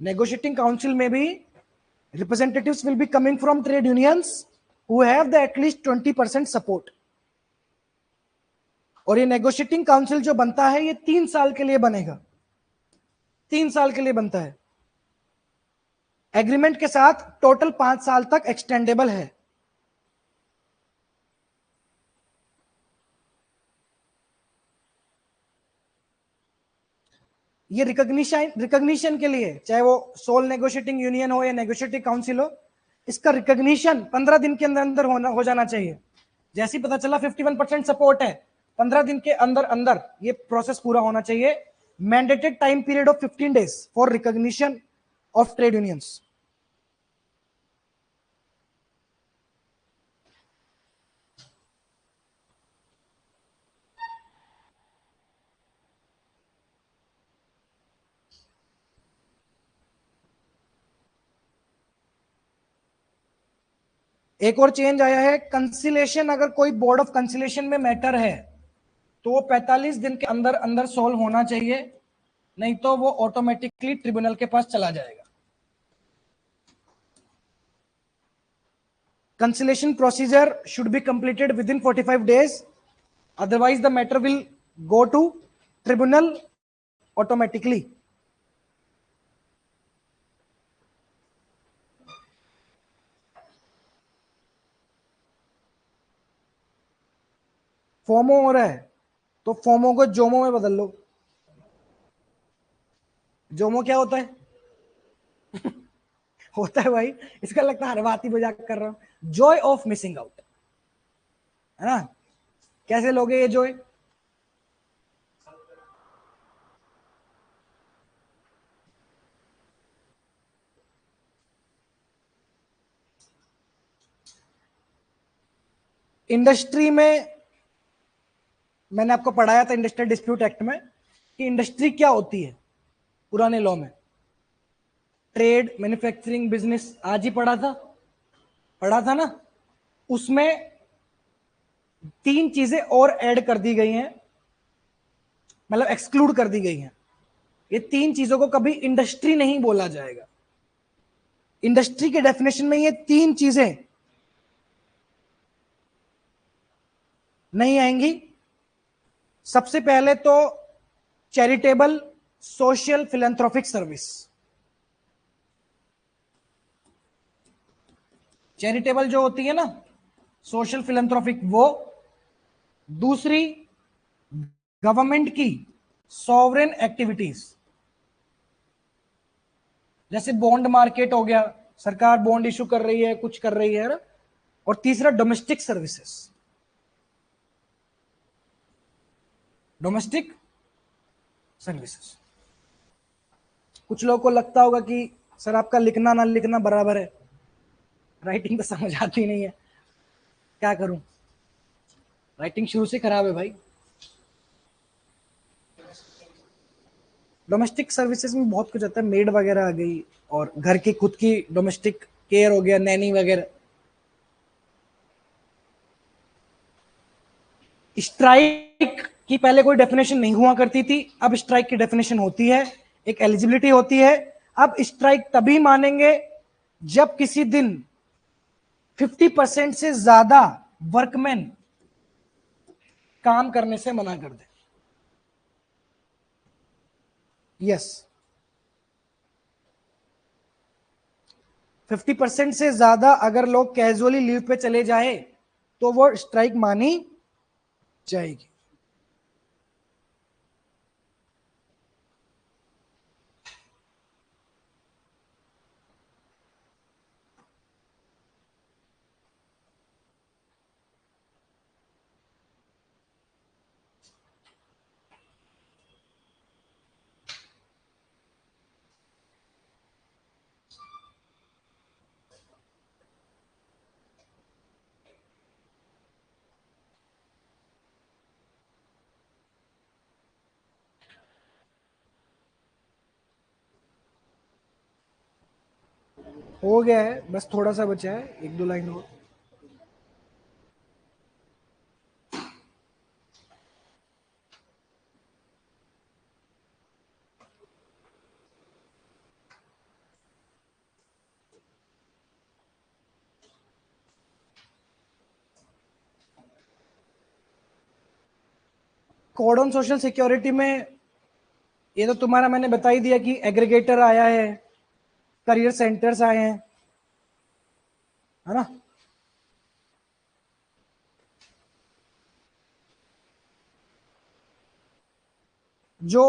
नेगोशिएटिंग काउंसिल में भी representatives will be coming from trade unions who have the at least 20% support। और ये नेगोशिएटिंग काउंसिल जो बनता है ये 3 साल के लिए बनेगा, 3 साल के लिए बनता है। एग्रीमेंट के साथ टोटल 5 साल तक एक्सटेंडेबल है। ये रिकॉग्निशन के लिए, चाहे वो सोल नेगोशिएटिंग यूनियन हो या नेगोशिएटिंग काउंसिल हो, इसका रिकॉग्निशन 15 दिन के अंदर अंदर हो जाना चाहिए। जैसे ही पता चला 51% सपोर्ट है, 15 दिन के अंदर अंदर ये प्रोसेस पूरा होना चाहिए। Mandated time period of 15 days for recognition of trade unions. एक और चेंज आया है, कंसिलेशन, अगर कोई बोर्ड ऑफ कंसिलेशन में मैटर है तो वो 45 दिन के अंदर अंदर सॉल्व होना चाहिए, नहीं तो वो ऑटोमेटिकली ट्रिब्यूनल के पास चला जाएगा। Conciliation procedure should be completed within 45 days, otherwise the matter will go to tribunal automatically. FOMO हो रहा है तो फोमो को जोमो में बदल लो। जोमो क्या होता है? होता है भाई, इसका लगता है हर बात ही मजाक कर रहा हूं। जॉय ऑफ मिसिंग आउट, है ना? कैसे लोगे ये जॉय? इंडस्ट्री में मैंने आपको पढ़ाया था इंडस्ट्रियल डिस्प्यूट एक्ट में कि इंडस्ट्री क्या होती है पुराने लॉ में। ट्रेड, मैन्युफैक्चरिंग, बिजनेस, आज ही पढ़ा था ना? उसमें 3 चीजें और ऐड कर दी गई हैं, मतलब एक्सक्लूड कर दी गई हैं। ये 3 चीजों को कभी इंडस्ट्री नहीं बोला जाएगा। इंडस्ट्री के डेफिनेशन में ये 3 चीजें नहीं आएंगी। सबसे पहले तो charitable, social, philanthropic service. Charitable जो होती है ना, सोशल, फिलेंथ्रोपिक, वो। दूसरी, गवर्नमेंट की सॉवरेन एक्टिविटीज, जैसे बॉन्ड मार्केट हो गया, सरकार बॉन्ड इशू कर रही है, कुछ कर रही है ना। और तीसरा, डोमेस्टिक सर्विसेज। Domestic services. कुछ लोगों को लगता होगा कि सर आपका लिखना ना लिखना बराबर है, राइटिंग तो समझ आती नहीं है, क्या करूं? राइटिंग शुरू से खराब है भाई। डोमेस्टिक सर्विसेज में बहुत कुछ आता है, मेड वगैरह आ गई, और घर की खुद की डोमेस्टिक केयर हो गया, नैनी वगैरह। स्ट्राइक की पहले कोई डेफिनेशन नहीं हुआ करती थी, अब स्ट्राइक की डेफिनेशन होती है, एक एलिजिबिलिटी होती है। अब स्ट्राइक तभी मानेंगे जब किसी दिन 50% से ज्यादा वर्कमैन काम करने से मना कर दे। यस, 50% से ज्यादा अगर लोग कैजुअली लीव पे चले जाए तो वो स्ट्राइक मानी जाएगी। हो गया है, बस थोड़ा सा बचा है, 1-2 लाइन और। कोड ऑन सोशल सिक्योरिटी में ये तो तुम्हारा मैंने बता ही दिया कि एग्रीगेटर आया है, करियर सेंटर्स आए हैं, है ना? जो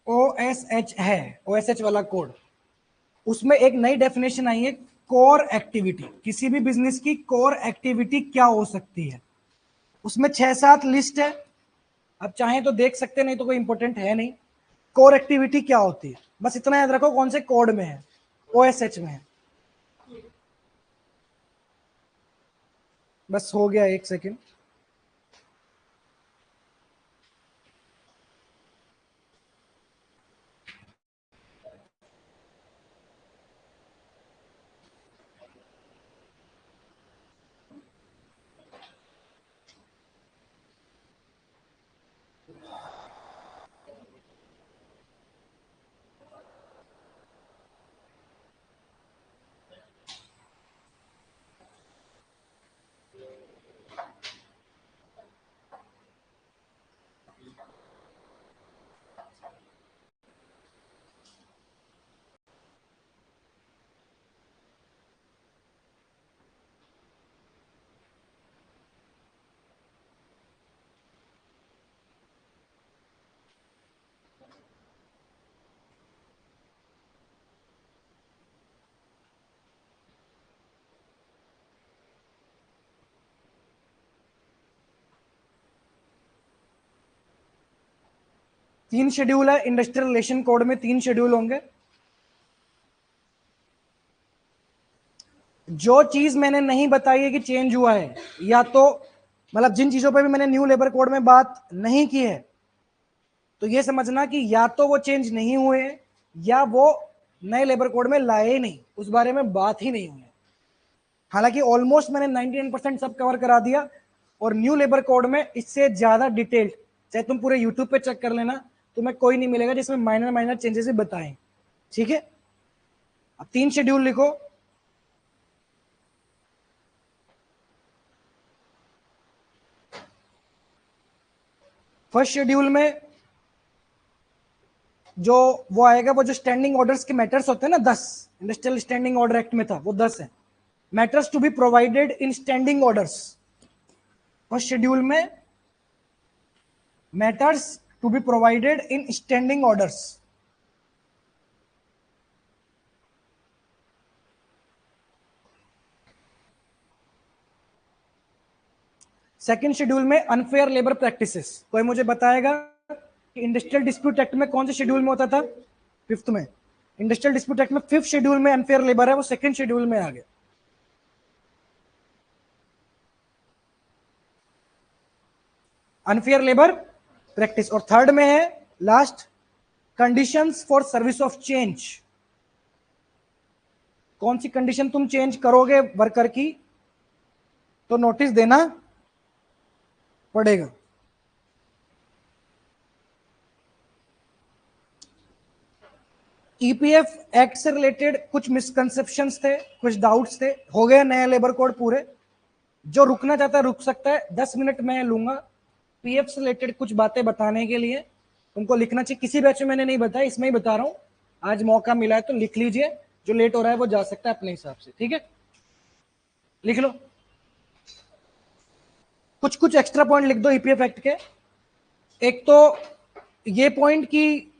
OSH है, OSH वाला कोड, उसमें एक नई डेफिनेशन आई है, कोर एक्टिविटी। किसी भी बिजनेस की कोर एक्टिविटी क्या हो सकती है, उसमें 6-7 लिस्ट है। आप चाहें तो देख सकते हैं, नहीं तो कोई इंपॉर्टेंट है नहीं। कोर एक्टिविटी क्या होती है, बस इतना याद रखो कौन से कोड में है, OSH में है। बस हो गया, 1 सेकेंड। 3 शेड्यूल है इंडस्ट्रियल रिलेशन कोड में, 3 शेड्यूल होंगे। जो चीज मैंने नहीं बताई है कि चेंज हुआ है, या तो मतलब जिन चीजों पे भी मैंने न्यू लेबर कोड में बात नहीं की है, तो ये समझना कि या तो वो चेंज नहीं हुए या वो नए लेबर कोड में लाए ही नहीं, उस बारे में बात ही नहीं हुई है। हालांकि ऑलमोस्ट मैंने 99% सब कवर करा दिया, और न्यू लेबर कोड में इससे ज्यादा डिटेल्ड, चाहे तुम पूरे यूट्यूब पे चेक कर लेना, तुम्हें कोई नहीं मिलेगा जिसमें माइनर माइनर चेंजेस ही बताएं। ठीक है, अब 3 शेड्यूल लिखो। फर्स्ट शेड्यूल में जो वो आएगा, वो जो स्टैंडिंग ऑर्डर्स के मैटर्स होते हैं ना, 10 इंडस्ट्रियल स्टैंडिंग ऑर्डर एक्ट में था, वो 10 है। Matters to be provided in standing orders, first schedule में matters to be provided in standing orders. Second schedule में अनफेयर लेबर प्रैक्टिसेस। कोई मुझे बताएगा कि इंडस्ट्रियल डिस्प्यूट एक्ट में कौन से शेड्यूल में होता था? फिफ्थ में। इंडस्ट्रियल डिस्प्यूट एक्ट में फिफ्थ शेड्यूल में अनफेयर लेबर है, वो सेकेंड शेड्यूल में आ गया। Unfair labour practice. और थर्ड में है last, conditions for service of change. कौन सी कंडीशन तुम चेंज करोगे वर्कर की, तो नोटिस देना पड़ेगा। ईपीएफ एक्ट से रिलेटेड कुछ मिसकंसेप्शंस थे, कुछ डाउट्स थे, हो गए नए लेबर कोड पूरे। जो रुकना चाहता है रुक सकता है, 10 मिनट मैं लूंगा पीएफ से रिलेटेड कुछ बातें बताने के लिए। तुमको लिखना चाहिए, किसी बैच में मैंने नहीं बताया, इसमें ही बता रहा हूं। आज मौका मिला है तो लिख लीजिए, जो लेट हो रहा है वो जा सकता है अपने हिसाब से। ठीक है, लिख लो। कुछ कुछ एक्स्ट्रा पॉइंट लिख दो ईपीएफ एक्ट के। एक तो ये पॉइंट की,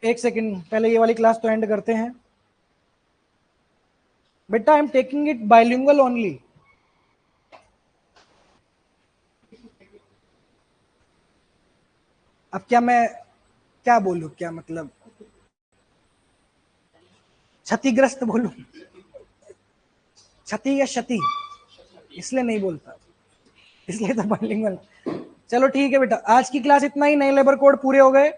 एक सेकंड पहले ये वाली क्लास तो एंड करते हैं बेटा। I am taking it bilingual only. अब क्या मैं क्या बोलूं, क्या मतलब क्षतिग्रस्त बोलूं? क्षति या क्षति, इसलिए नहीं बोलता, इसलिए तो बाइलिंगुअल। चलो ठीक है बेटा, आज की क्लास इतना ही। नए लेबर कोड पूरे हो गए।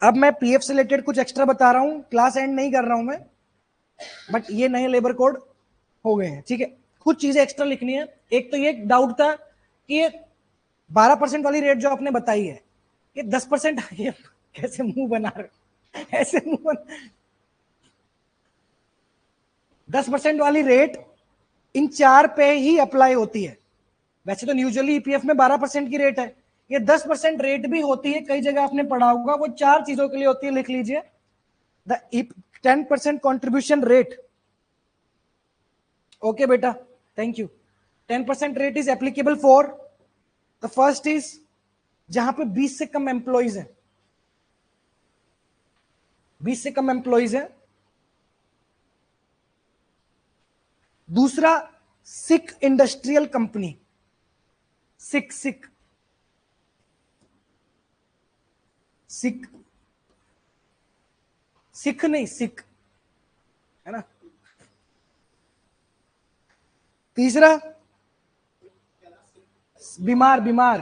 अब मैं पीएफ से रिलेटेड कुछ एक्स्ट्रा बता रहा हूं, क्लास एंड नहीं कर रहा हूं मैं, बट ये नए लेबर कोड हो गए हैं। ठीक है, कुछ चीजें एक्स्ट्रा लिखनी है। एक तो ये डाउट था कि ये 12% वाली रेट जो आपने बताई है, ये 10%, ये कैसे मुंह बना रहे, ऐसे मुंह बना। 10% वाली रेट इन 4 पे ही अप्लाई होती है। वैसे तो यूजुअली ईपीएफ में 12% की रेट है, ये 10% रेट भी होती है, कई जगह आपने पढ़ा होगा। वो 4 चीजों के लिए होती है, लिख लीजिए। The 10% contribution rate. ओके बेटा, thank you. 10% rate is applicable for the first is जहां पे 20 से कम एम्प्लॉइज हैं, 20 से कम एम्प्लॉइज हैं। दूसरा, सिक इंडस्ट्रियल कंपनी, सिक सिक सिक, सिख नहीं सिक, है ना। तीसरा, बीमार बीमार,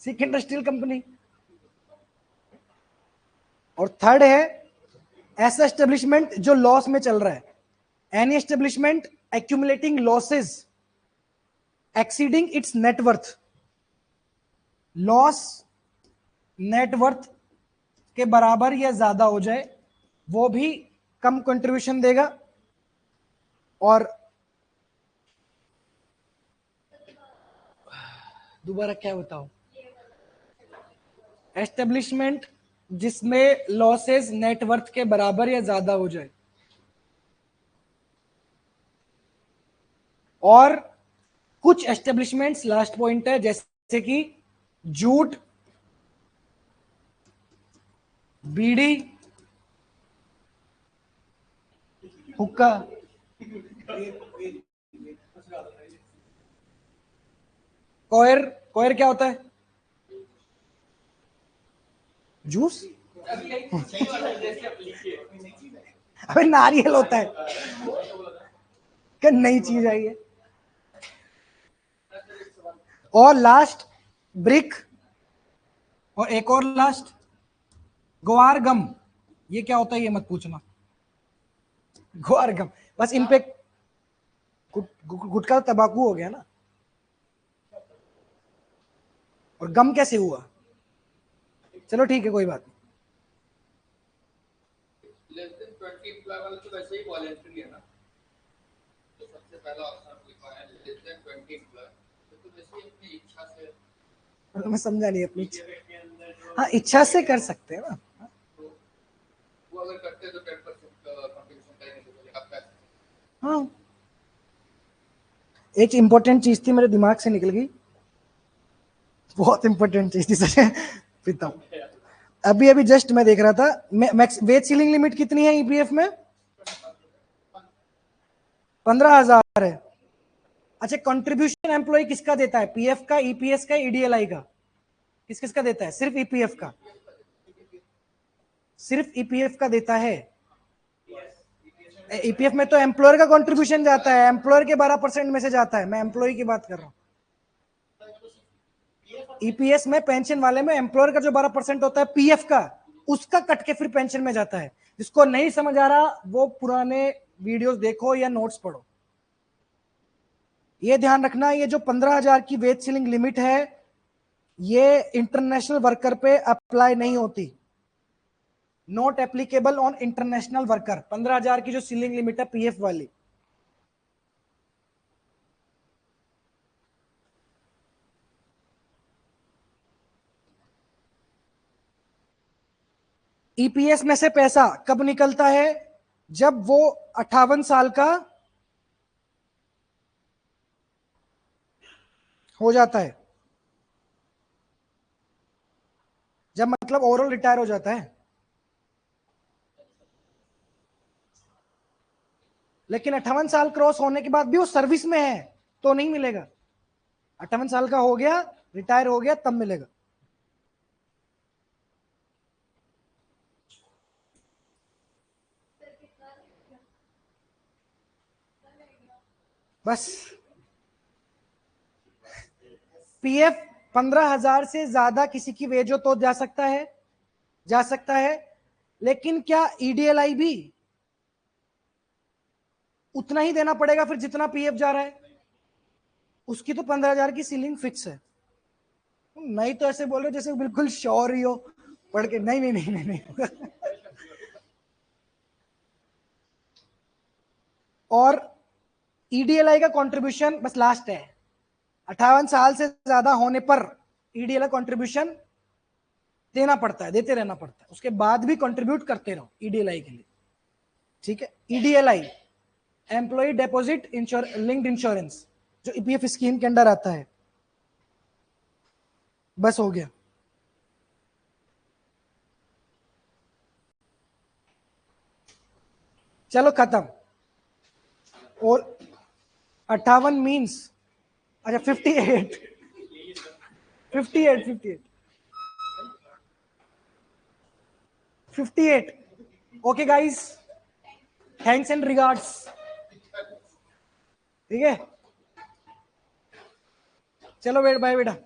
सिक इंडस्ट्रियल कंपनी। और थर्ड है ऐसा एस्टेब्लिशमेंट जो लॉस में चल रहा है, any establishment accumulating losses exceeding it's net worth. Loss net worth के बराबर या ज्यादा हो जाए, वो भी कम कंट्रीब्यूशन देगा। और दोबारा क्या बताओ, एस्टेब्लिशमेंट जिसमें लॉसेस नेटवर्थ के बराबर या ज्यादा हो जाए। और कुछ एस्टेब्लिशमेंट्स, लास्ट पॉइंट है, जैसे कि जूट, बीड़ी, हुक्का, कॉयर, कॉयर क्या होता है? जूस? अबे नारियल होता है, क्या नई चीज आई है? और लास्ट ब्रिक, और एक और लास्ट ग्वार गम। ये क्या होता है ये मत पूछना। ग्वार गम बस इन पे गुटखा तंबाकू हो गया ना। और गम कैसे हुआ? चलो ठीक है, कोई बात नहीं। लेस देन 20 एम्प्लॉय वाला तो वैसे ही वॉलंटरी है ना, तो सबसे पहला ऑप्शन लिखा है लेस देन 20 एम्प्लॉय, तो वैसे ही अपनी इच्छा से। मैं समझा नहीं अपनी इच्छा। हाँ, इच्छा से कर सकते हैं ना। तो वो अगर करते हैं तो 10% कंट्रीब्यूशन करेंगे तो बोले आपका। हाँ, एक इंपॉर्टेंट चीज थी मेरे दिमाग से निकल गई, बहुत इंपॉर्टेंट चीज थी सच पिता हूँ। अभी अभी जस्ट मैं देख रहा था, वेज सीलिंग लिमिट कितनी है ईपीएफ में? 15,000 है। अच्छा, कंट्रीब्यूशन एम्प्लॉय किसका देता है? पीएफ का, ईपीएस का, ईडीएलआई का? किस किसका देता है? सिर्फ ईपीएफ का? सिर्फ ईपीएफ का देता है। ईपीएफ में तो एम्प्लॉयर का कंट्रीब्यूशन जाता है, एम्प्लॉयर के 12% में से जाता है। मैं एम्प्लॉय की बात कर रहा हूँ। ईपीएस में, पेंशन वाले में, एम्प्लॉयर का जो 12% होता है पीएफ का, उसका कट के फिर पेंशन में जाता है। जिसको नहीं समझ आ रहा वो पुराने वीडियोस देखो या नोट्स पढ़ो। ये ध्यान रखना, ये जो 15,000 की वेज सीलिंग लिमिट है, ये इंटरनेशनल वर्कर पे अप्लाई नहीं होती। Not applicable on international worker. 15,000 की जो सीलिंग लिमिट है पीएफ वाली, ईपीएस में से पैसा कब निकलता है? जब वो 58 साल का हो जाता है। जब मतलब ओवरऑल रिटायर हो जाता है। लेकिन 58 साल क्रॉस होने के बाद भी वो सर्विस में है तो नहीं मिलेगा। 58 साल का हो गया, रिटायर हो गया, तब मिलेगा। बस पीएफ 15,000 से ज्यादा किसी की वेज हो तो जा सकता है, जा सकता है। लेकिन क्या ईडीएलआई भी उतना ही देना पड़ेगा फिर जितना पीएफ जा रहा है? उसकी तो 15,000 की सीलिंग फिक्स है। नहीं तो ऐसे बोल रहे जैसे बिल्कुल श्योर ही हो पढ़ के। नहीं नहीं नहीं नहीं, नहीं। और ईडीएलआई का कंट्रीब्यूशन बस लास्ट है, 58 साल से ज्यादा होने पर ईडीएलआई कंट्रीब्यूशन देना पड़ता है, देते रहना पड़ता है। उसके बाद भी कंट्रीब्यूट करते रहो ईडीएलआई के लिए, ठीक है? ईडीएलआई, एम्प्लॉय डिपॉजिट लिंक्ड इंश्योरेंस, जो ईपीएफ स्कीम के अंडर आता है। बस हो गया। चलो खत्म। और 58 मीन्स, अच्छा 58, 58, 58, 58। Okay guys, thanks and regards. ठीक है, चलो बेटा, बाय बेटा।